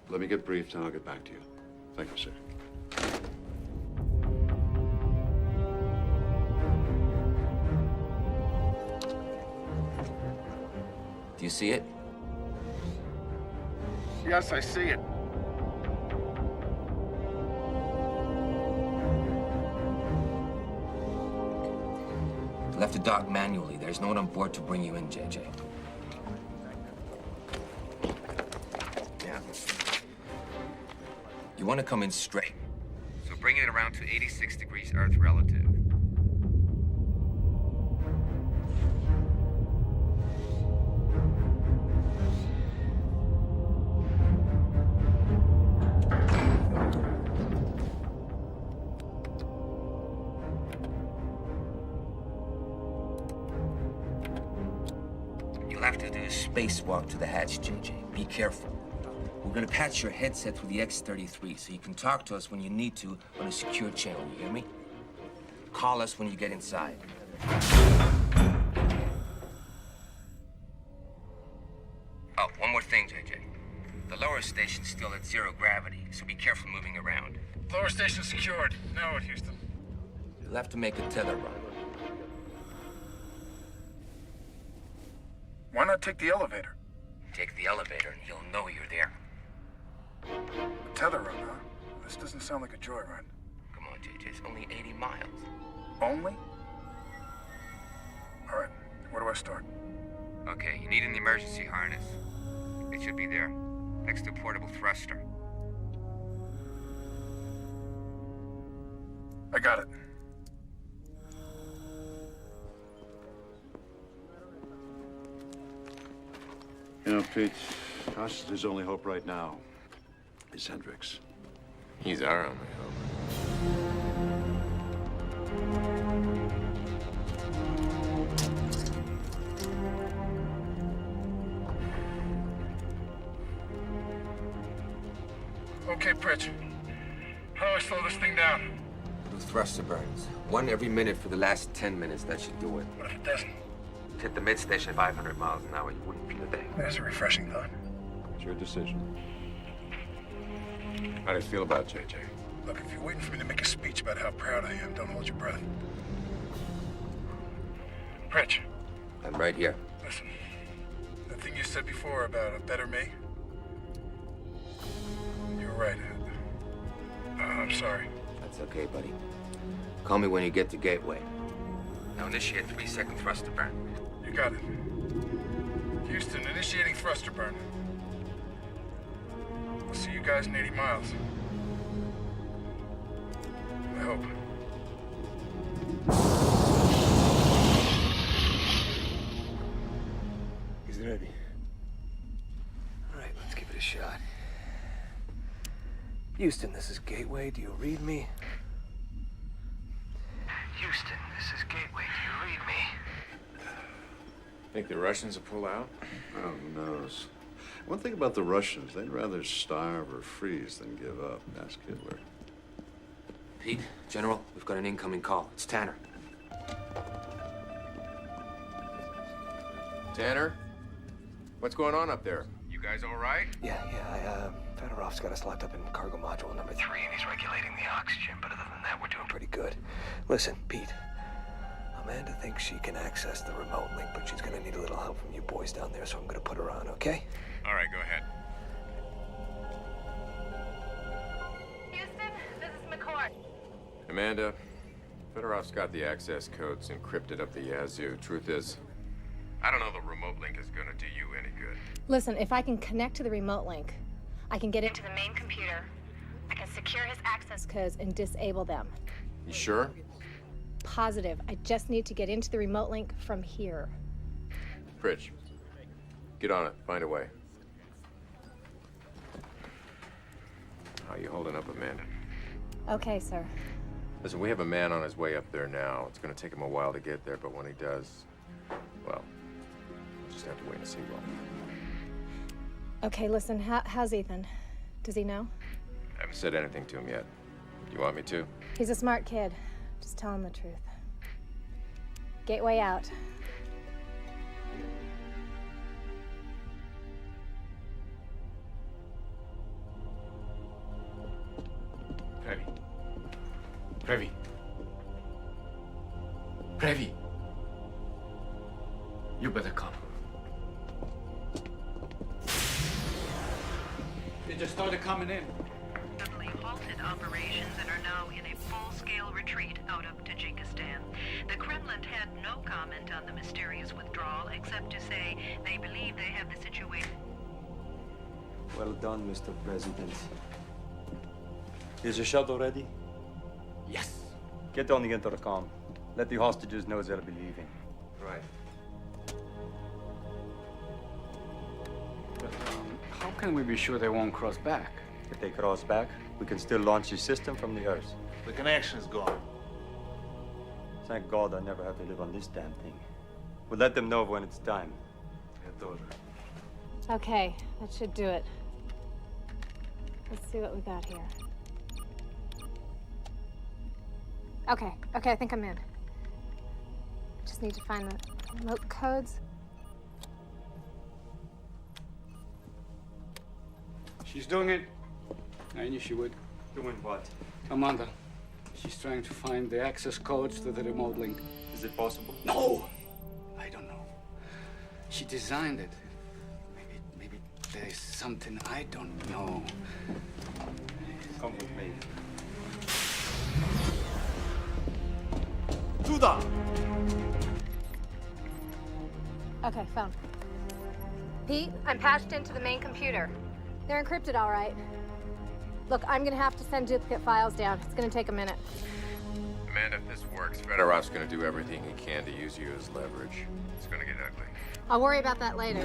Let me get briefed and I'll get back to you. Thank you, sir. Do you see it? Yes, I see it. Left to dock manually. There's no one on board to bring you in, JJ. Yeah. You want to come in straight. So bring it around to 86 degrees Earth relative. You'll have to do a spacewalk to the hatch, JJ. Be careful. We're gonna patch your headset through the X-33 so you can talk to us when you need to on a secure channel, you hear me? Call us when you get inside. Oh, one more thing, JJ. The lower station's still at 0 gravity, so be careful moving around. Lower station secured. Now what, Houston? You'll have to make a tether run. Why not take the elevator? Take the elevator and he'll know you're there. A tether run, huh? This doesn't sound like a joyride. Come on, JJ, it's only 80 miles. Only? All right, where do I start? Okay, you need an emergency harness. It should be there, next to a portable thruster. I got it. You know, Pete, his only hope right now is Hendricks. He's our only hope. Okay, Pritch. How do I slow this thing down? Do thruster burns. 1 every minute for the last 10 minutes. That should do it. What if it doesn't? Hit the mid-station 500 miles an hour. You wouldn't feel a thing. There's a refreshing thought. It's your decision. How do you feel about JJ? Look, if you're waiting for me to make a speech about how proud I am, don't hold your breath. Pritch. I'm right here. Listen, the thing you said before about a better me, you were right. I'm sorry. That's okay, buddy. Call me when you get to Gateway. Now initiate 3-second thruster burn. You got it. Houston, initiating thruster burn. We'll see you guys in 80 miles. I hope. He's ready. All right, let's give it a shot. Houston, this is Gateway. Do you read me? Houston, this is Gateway. Do you read me? Think the Russians will pull out? Oh, who knows? One thing about the Russians, they'd rather starve or freeze than give up. Ask Hitler. Pete, General, we've got an incoming call. It's Tanner. Tanner? What's going on up there? You guys all right? Yeah, Fedorov's got us locked up in cargo module number 3, and he's regulating the oxygen, but other than that, we're doing pretty good. Listen, Pete, Amanda thinks she can access the remote link, but she's gonna need a little help from you boys down there, so I'm gonna put her on, okay? All right, go ahead. Houston, this is McCord. Amanda, Fedorov's got the access codes encrypted up the yazoo. Truth is, I don't know the remote link is gonna do you any good. Listen, if I can connect to the remote link, I can get into the main computer. I can secure his access codes and disable them. You sure? Positive. I just need to get into the remote link from here. Pritch, get on it. Find a way. How you holding up, Amanda? Okay, sir. Listen, we have a man on his way up there now. It's gonna take him a while to get there, but when he does, well, we'll just have to wait and see, well. Okay, listen, how's Ethan? Does he know? I haven't said anything to him yet. You want me to? He's a smart kid. Just tell him the truth. Gateway out. Previ. You better come. They just started coming in. Suddenly halted operations and are now in a full-scale retreat out of Tajikistan. The Kremlin had no comment on the mysterious withdrawal, except to say they believe they have the situation. Well done, Mr. President. Is your shuttle ready? Yes. Get on the intercom. Let the hostages know they'll be leaving. Right. But how can we be sure they won't cross back? If they cross back, we can still launch the system from the Earth. The connection is gone. Thank God I never have to live on this damn thing. We'll let them know when it's time. Okay, that should do it. Let's see what we got here. Okay, I think I'm in. Just need to find the remote codes. She's doing it. I knew she would. Doing what? Amanda. She's trying to find the access codes to the remote link. Is it possible? No! I don't know. She designed it. Maybe there's something I don't know. Come with me. Туда! Okay, phone. Pete, I'm patched into the main computer. They're encrypted, all right. Look, I'm gonna have to send duplicate files down. It's gonna take a minute. Amanda, if this works, Fedorov's gonna do everything he can to use you as leverage. It's gonna get ugly. I'll worry about that later.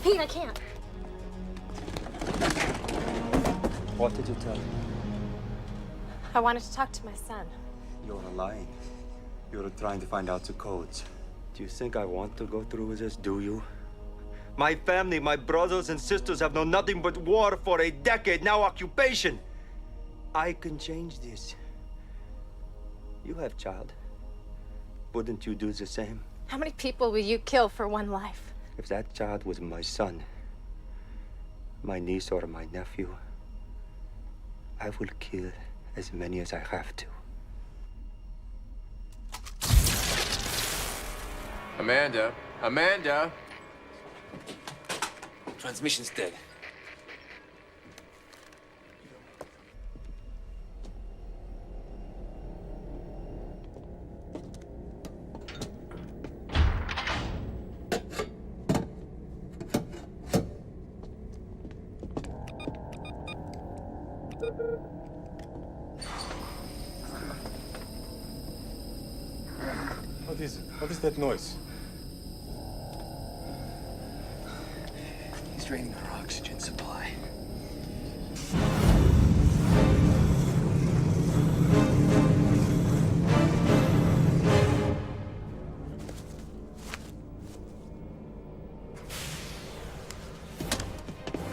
Pete, I can't. What did you tell me? I wanted to talk to my son. You're lying. You're trying to find out the codes. Do you think I want to go through with this, do you? My family, my brothers and sisters have known nothing but war for a decade, now occupation. I can change this. You have child. Wouldn't you do the same? How many people will you kill for one life? If that child was my son, my niece or my nephew, I will kill as many as I have to. Amanda! Amanda! Transmission's dead. What is it? What is that noise? He's draining our oxygen supply.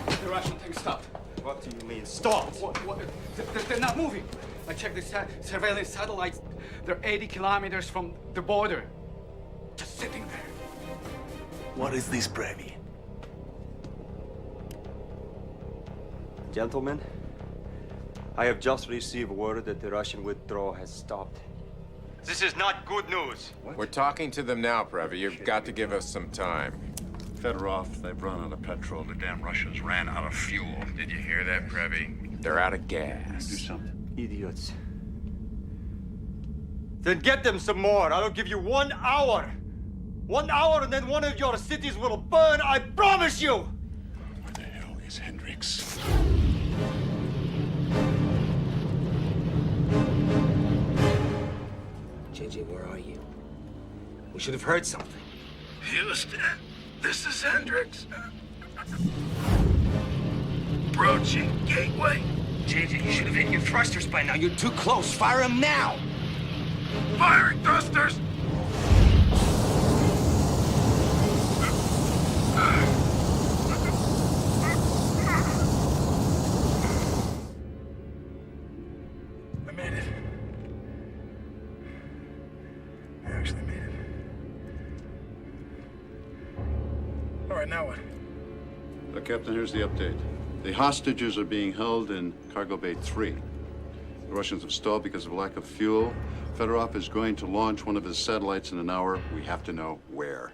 The Russian tank stopped. What do you mean, stop? What? They're not moving. I checked the surveillance satellites. They're 80 kilometers from the border. Just sitting there. What is this, Brevi? Gentlemen, I have just received word that the Russian withdrawal has stopped. This is not good news. We're talking to them now, Previ. You've got to give us some time. Fedorov, they've run out of petrol. The damn Russians ran out of fuel. Did you hear that, Previ? They're out of gas. Do something. Idiots. Then get them some more. I'll give you 1 hour. 1 hour and then one of your cities will burn, I promise you! Where the hell is Hendricks? JJ, where are you? We should have heard something. Houston, this is Hendricks. Approaching gateway. JJ, you should have hit your thrusters by now. You're too close. Fire them now! Firing thrusters! I made it. I actually made it. All right, now what? Captain, here's the update. The hostages are being held in Cargo Bay 3. The Russians have stalled because of lack of fuel. Fedorov is going to launch one of his satellites in an hour. We have to know where.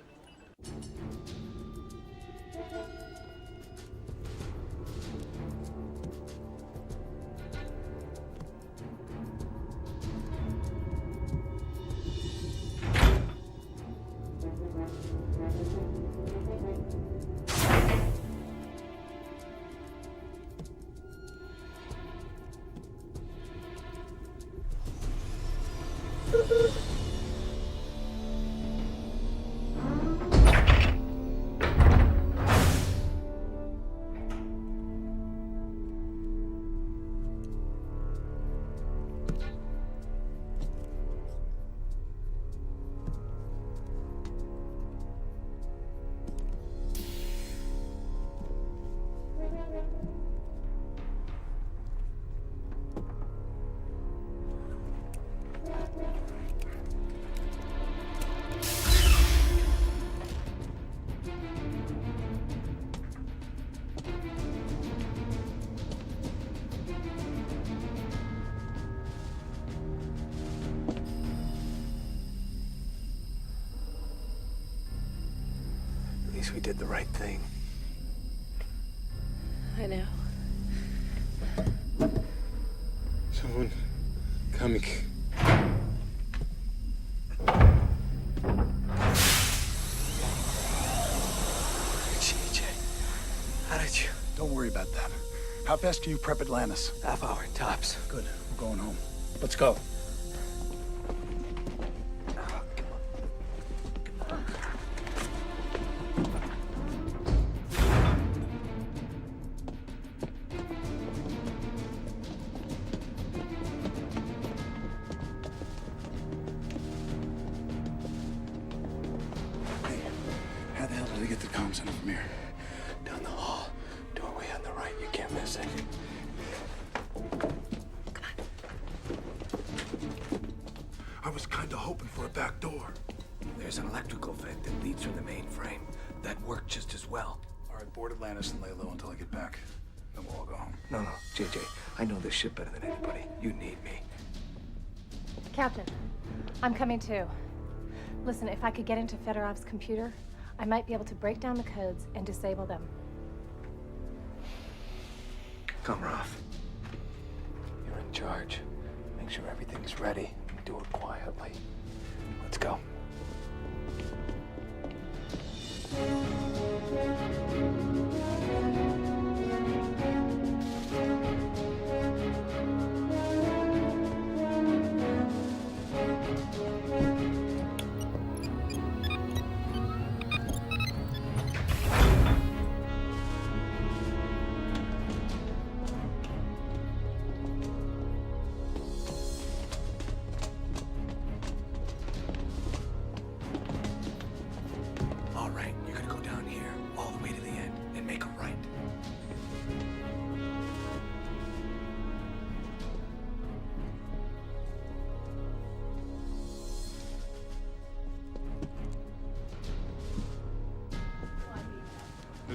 We did the right thing. I know. Someone coming. JJ, how did you? Don't worry about that. How fast can you prep Atlantis? Half hour, tops. Good. We're going home. Let's go. How the hell did I get the comm center from here? Down the hall. Doorway on the right. You can't miss it. I was kind of hoping for a back door. There's an electrical vent that leads from the mainframe. That worked just as well. All right, board Atlantis and lay low until I get back. Then we'll all go home. No, JJ. I know this ship better than anybody. You need me. Captain, I'm coming too. Listen, if I could get into Fedorov's computer, I might be able to break down the codes and disable them. Komarov, you're in charge. Make sure everything's ready and do it quietly. Let's go.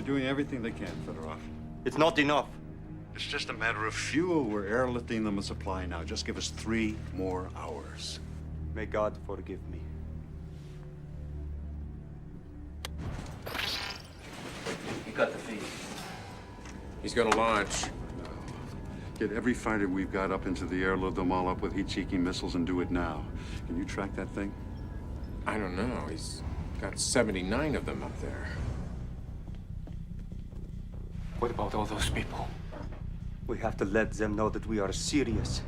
They're doing everything they can, Fedorov. It's not enough. It's just a matter of fuel. We're airlifting them a supply now. Just give us 3 more hours. May God forgive me. You got the feed. He's gonna launch. Get every fighter we've got up into the air, load them all up with heat-seeking missiles, and do it now. Can you track that thing? I don't know. He's got 79 of them up there. What about all those people? We have to let them know that we are serious.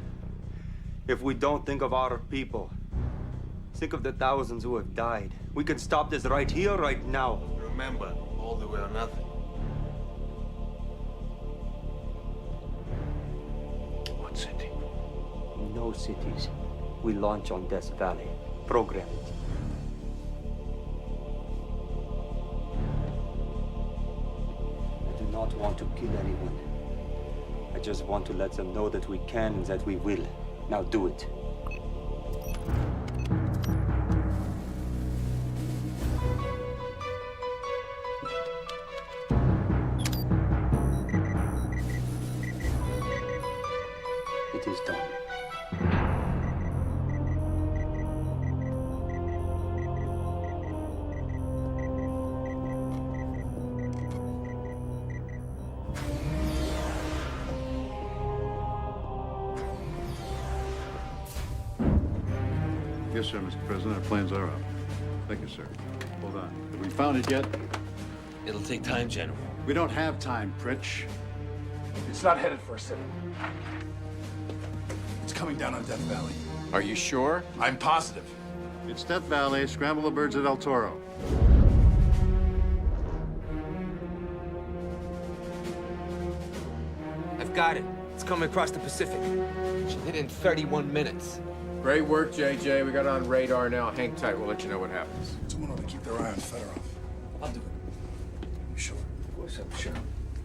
If we don't think of our people, think of the thousands who have died. We can stop this right here, right now. Remember, all the way or nothing. What city? No cities. We launch on Death Valley. Program it. I do not want to kill anyone. I just want to let them know that we can and that we will. Now do it. It is done. Yes, sir, Mr. President. Our plans are up. Thank you, sir. Hold on. Have we found it yet? It'll take time, General. We don't have time, Pritch. It's not headed for a city. It's coming down on Death Valley. Are you sure? I'm positive. It's Death Valley. Scramble the birds at El Toro. I've got it. It's coming across the Pacific. Should hit in 31 minutes. Great work, JJ. We got it on radar now. Hang tight. We'll let you know what happens. Someone ought to keep their eye on Fedorov. I'll do it. You sure? Of course I'm sure.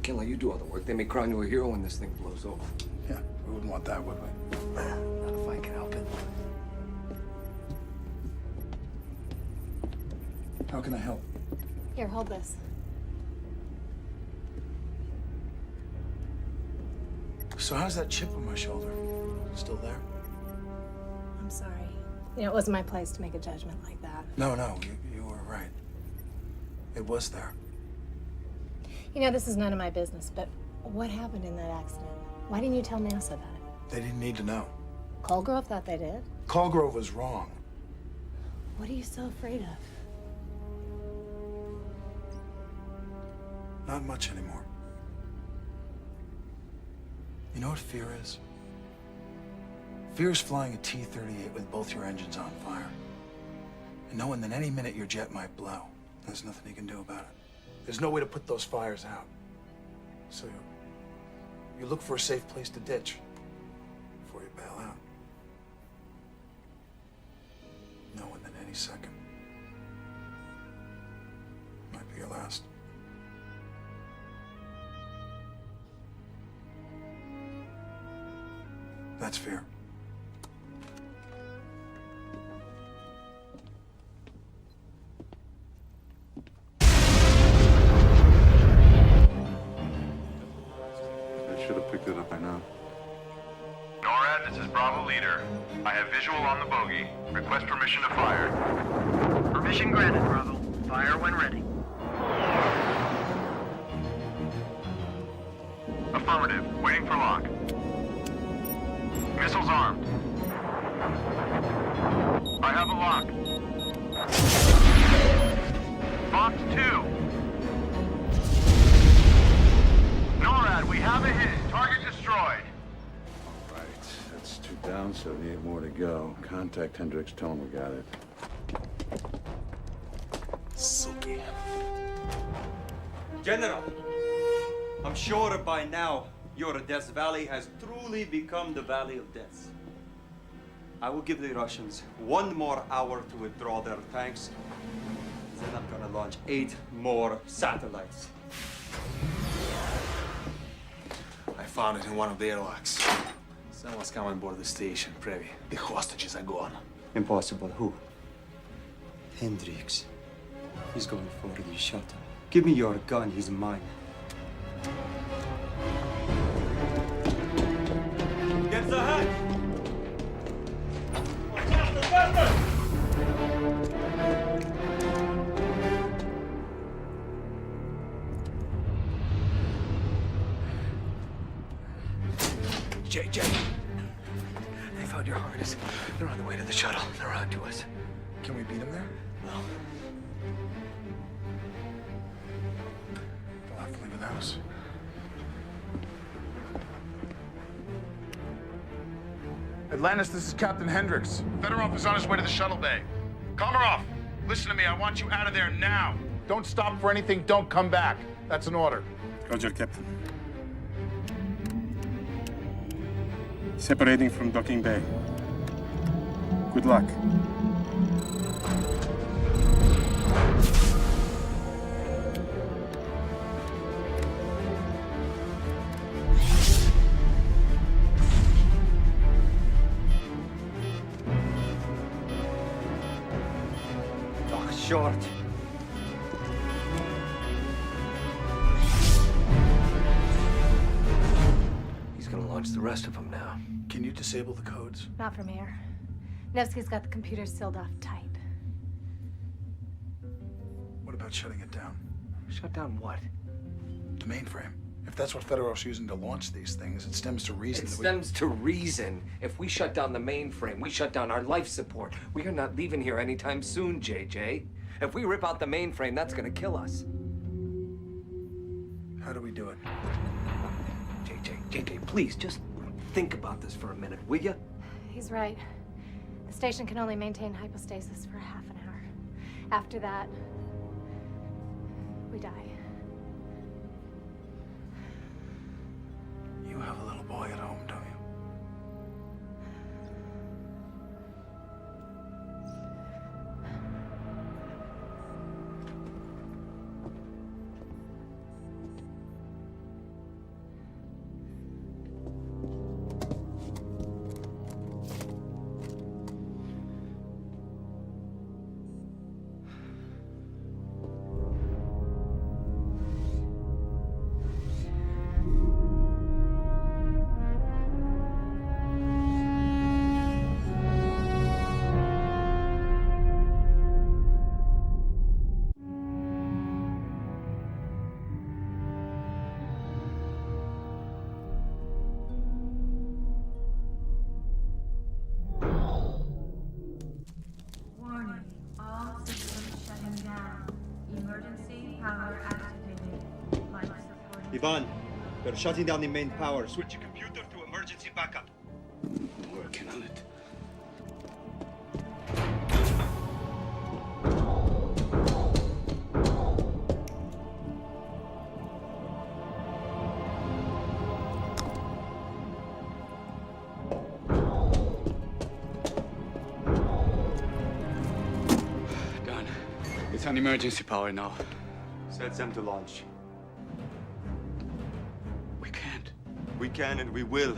Can't let you do all the work. They may crown you a hero when this thing blows over. Yeah, we wouldn't want that, would we? Not if I can help it. How can I help? Here, hold this. So how's that chip on my shoulder? Still there? I'm sorry. You know, it wasn't my place to make a judgment like that. No, you were right. It was there. You know, this is none of my business, but what happened in that accident? Why didn't you tell NASA about it? They didn't need to know. Colgrove thought they did. Colgrove was wrong. What are you so afraid of? Not much anymore. You know what fear is? Fear is flying a T-38 with both your engines on fire. And knowing that any minute your jet might blow. There's nothing you can do about it. There's no way to put those fires out. So you look for a safe place to ditch before you bail out. Knowing that any second might be your last. That's fear. I should have picked it up by now. NORAD, this is Bravo Leader. I have visual on the bogey. Request permission to fire. Permission granted, Bravo. Fire when ready. Affirmative. Waiting for lock. Missiles armed. I have a lock. Fox 2. NORAD, we have a hit. Target destroyed. All right. That's 2 down, 78 more to go. Contact Hendricks. Tell him we got it. Silky. General, I'm sure by now your Death Valley has truly become the Valley of Death. I will give the Russians 1 more hour to withdraw their tanks. Then I'm gonna launch 8 more satellites. I found it in one of the airlocks. Someone's come on board the station, Previ. The hostages are gone. Impossible. Who? Hendricks. He's going for the shuttle. Give me your gun, he's mine. Get the hatch! JJ, they found your harness. They're on the way to the shuttle. They're on to us. Can we beat them there? No. They'll have to leave without us. Atlantis, this is Captain Hendricks. Fedorov is on his way to the shuttle bay. Komarov, listen to me. I want you out of there now. Don't stop for anything. Don't come back. That's an order. Roger, Captain. Separating from docking bay. Good luck. Oh, short. He's gonna launch the rest of them now. Can you disable the codes? Not from here. Nevsky's got the computer sealed off tight. What about shutting it down? Shut down what? The mainframe. If that's what Fedorov's using to launch these things, it stems to reason. It stems to reason. If we shut down the mainframe, we shut down our life support. We are not leaving here anytime soon, JJ. If we rip out the mainframe, that's gonna kill us. How do we do it? JJ, please, just think about this for a minute, will you? He's right. The station can only maintain hypostasis for half an hour. After that, we die. You have a little boy at home, don't you? Ivan, they're shutting down the main power. Switch your computer to emergency backup. Working on it. Done. It's on emergency power now. Set them to launch. We can and we will.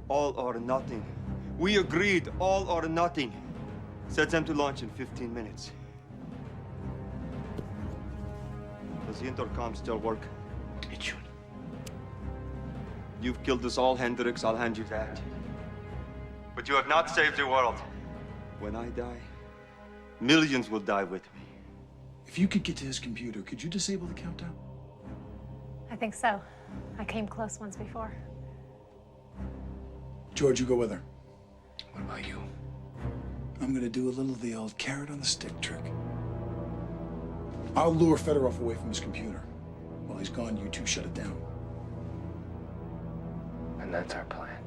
All or nothing. We agreed, all or nothing. Set them to launch in 15 minutes. Does the intercom still work? It should. You've killed us all, Hendricks, I'll hand you that. But you have not saved the world. When I die, millions will die with me. If you could get to his computer, could you disable the countdown? I think so. I came close once before. George, you go with her. What about you? I'm gonna do a little of the old carrot on the stick trick. I'll lure Fedorov away from his computer. While he's gone, you two shut it down. And that's our plan.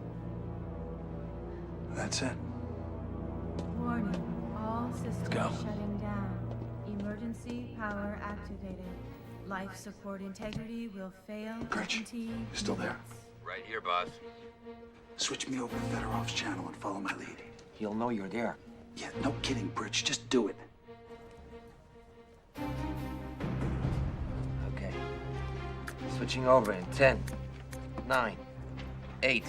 That's it. Warning, all systems go. shutting down. Emergency power activated. Life support integrity will fail. Gretchen, you still there? Right here, boss. Switch me over to Fedorov's channel and follow my lead. He'll know you're there. Yeah, no kidding, Bridge. Just do it. Okay. Switching over in 10, 9, 8.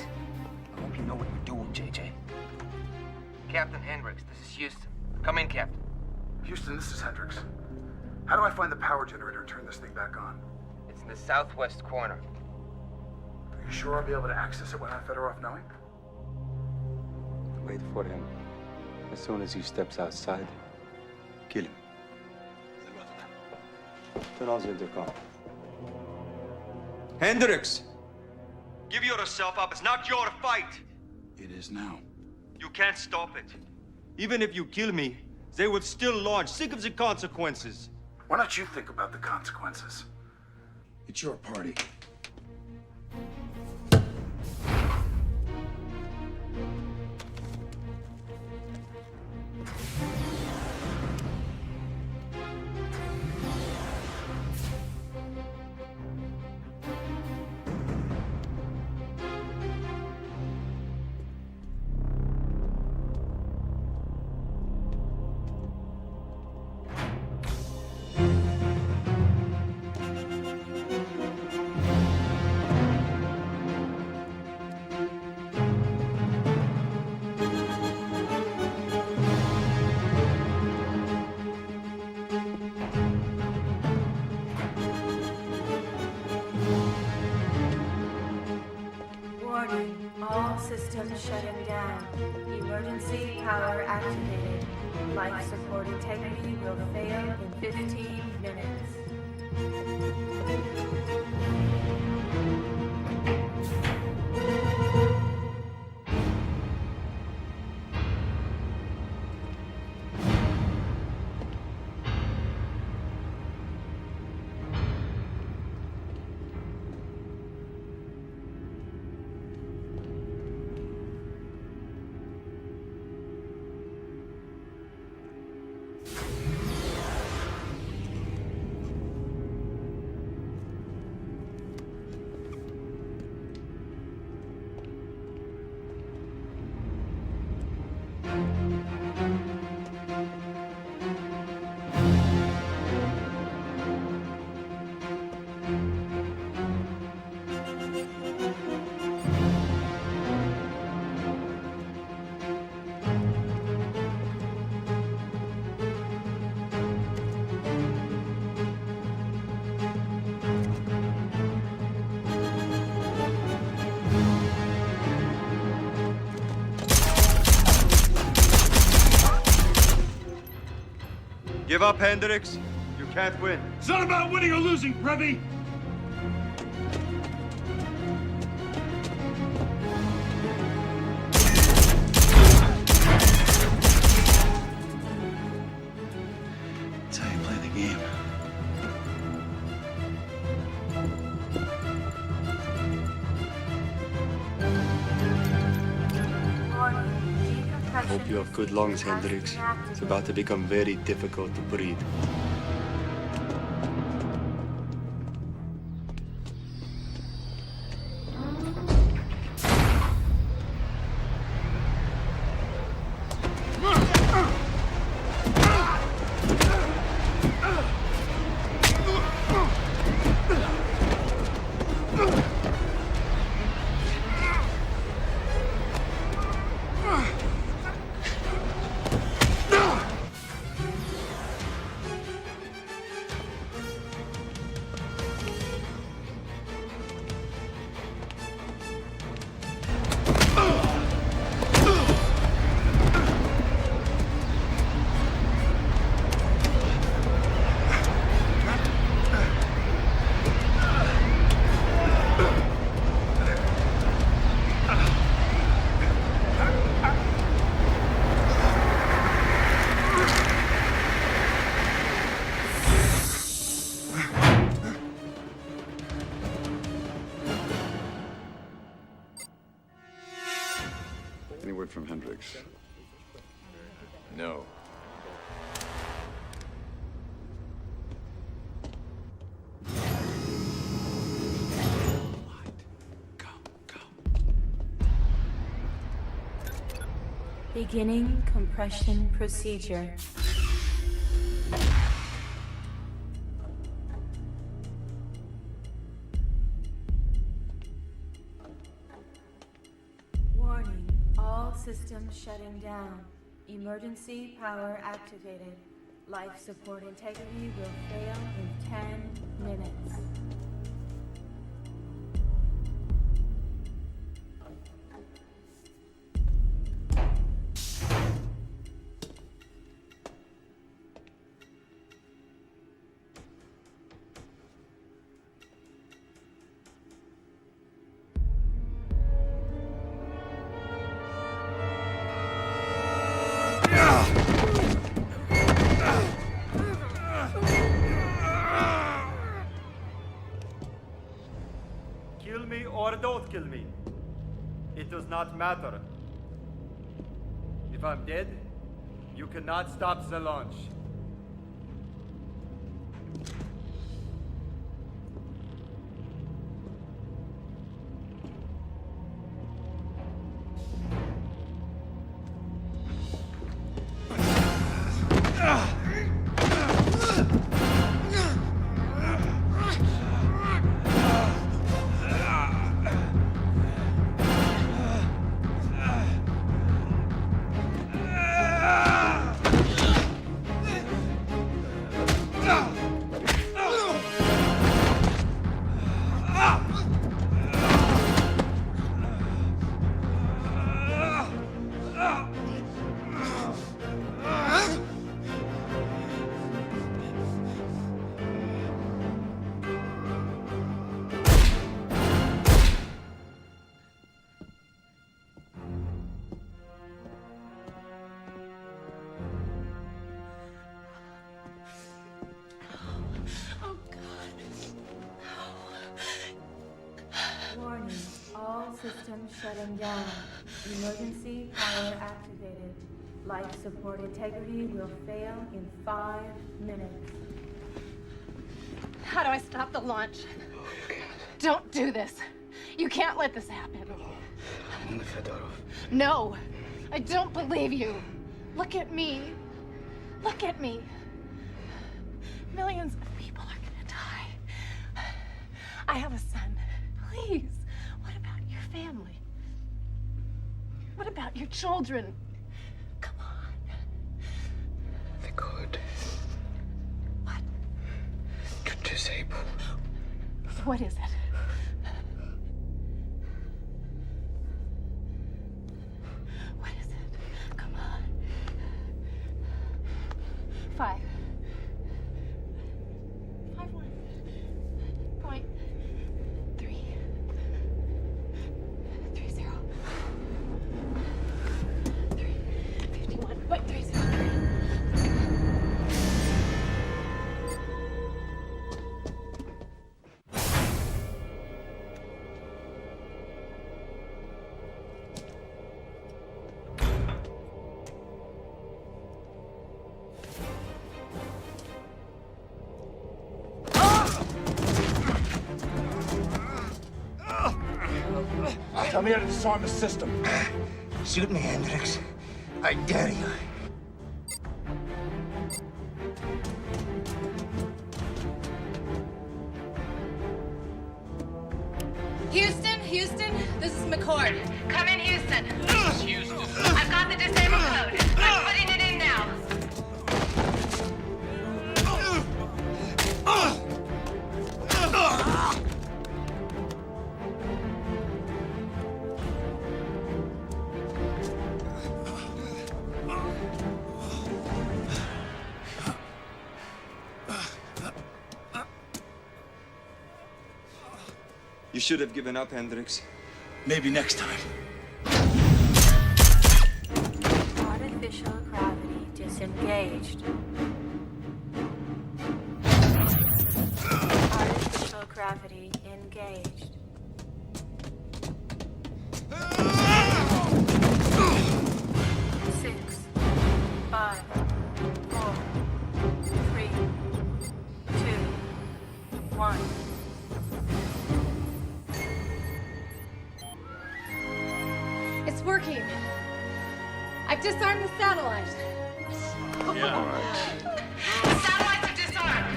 I hope you know what you're doing, JJ. Captain Hendricks, this is Houston. Come in, Captain. Houston, this is Hendricks. How do I find the power generator and turn this thing back on? It's in the southwest corner. Are you sure I'll be able to access it without Fedorov knowing? Wait for him. As soon as he steps outside, kill him. Turn on the intercom. Hendricks! Give yourself up. It's not your fight. It is now. You can't stop it. Even if you kill me, they will still launch. Think of the consequences. Why don't you think about the consequences? It's your party. Warning, all systems shutting down. Emergency power activated. Life support integrity will fail in 15 minutes. Give up, Hendricks. You can't win. It's not about winning or losing, Prevy. That's how you play the game. I hope you have good lungs, Hendricks. It's about to become very difficult to breathe. Any word from Hendricks? No. Beginning compression procedure. Warning, all systems shutting down. Emergency power activated. Life support integrity will fail in 10 minutes. Kill me or don't kill me. It does not matter. If I'm dead, you cannot stop the launch. Warning, all systems shutting down. Emergency power activated. Life support integrity will fail in 5 minutes. How do I stop the launch? Don't do this. You can't let this happen. No, I don't believe you. Look at me. Look at me. Millions of people are gonna die. I have a son. Please, what about your family? What about your children? Come on. The code. What? To disable. What is it? What is it? Come on. 5. 5-1. 3. 3-0. 351.30. Tell me how to disarm the system. Shoot me, Hendricks. I dare you. Houston, this is McCord. Come in, Houston. Houston. I've got the disable code. I'm putting it in now. You should have given up, Hendricks. Maybe next time. Artificial gravity disengaged. Artificial gravity engaged. Six, 5, 4, 3, 2, 1. It's working. I've disarmed the satellite. Yeah, all right. The satellites are disarmed.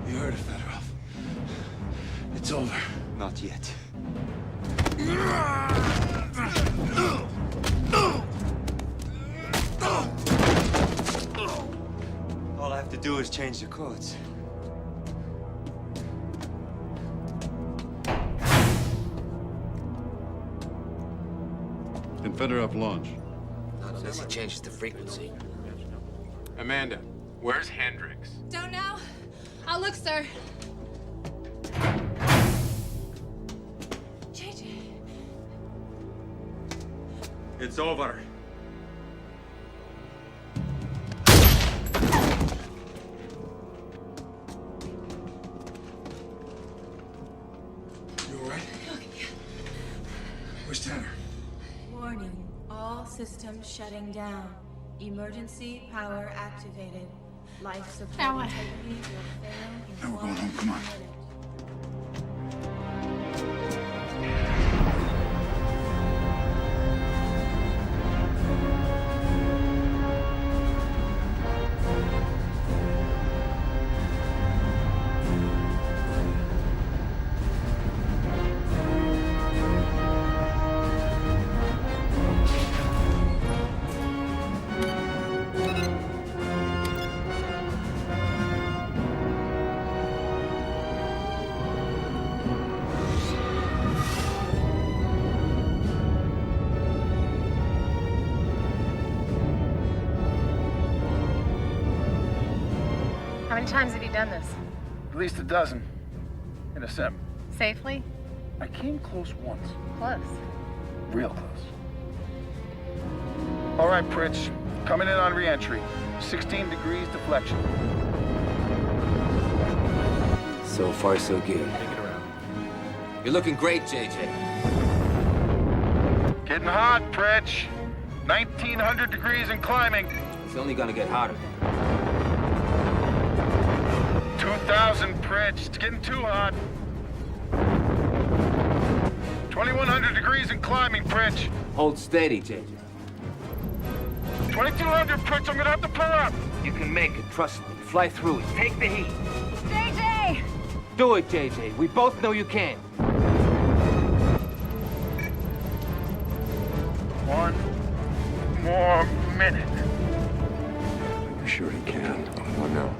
You heard it, Fedorov. It's over. Not yet. do is change the codes. Confederate up launch. Unless he changes the frequency. Amanda, where's Hendricks? Don't know. I'll look, sir. JJ. It's over. You all right? Where's Tanner? Warning, all systems shutting down. Emergency power activated. Life support Ow. integrity will fail in Now we're going 1 home, come on. minute. How many times have you done this? At least a dozen. In a sim. Safely? I came close once. Close. Real close. All right, Pritch. Coming in on re-entry. 16 degrees deflection. So far, so good. You're looking great, JJ. Getting hot, Pritch. 1900 degrees and climbing. It's only gonna get hotter. 2000, Pritch. It's getting too hot. 2100 degrees and climbing, Pritch. Hold steady, JJ. 2200, Pritch. I'm gonna have to pull up. You can make it, trust me. Fly through it. Take the heat. JJ! Do it, JJ. We both know you can. One more minute. Are you sure he can? Oh, no.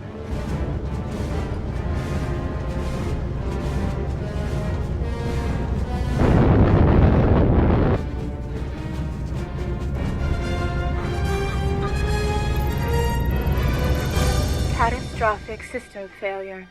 Catastrophic system failure.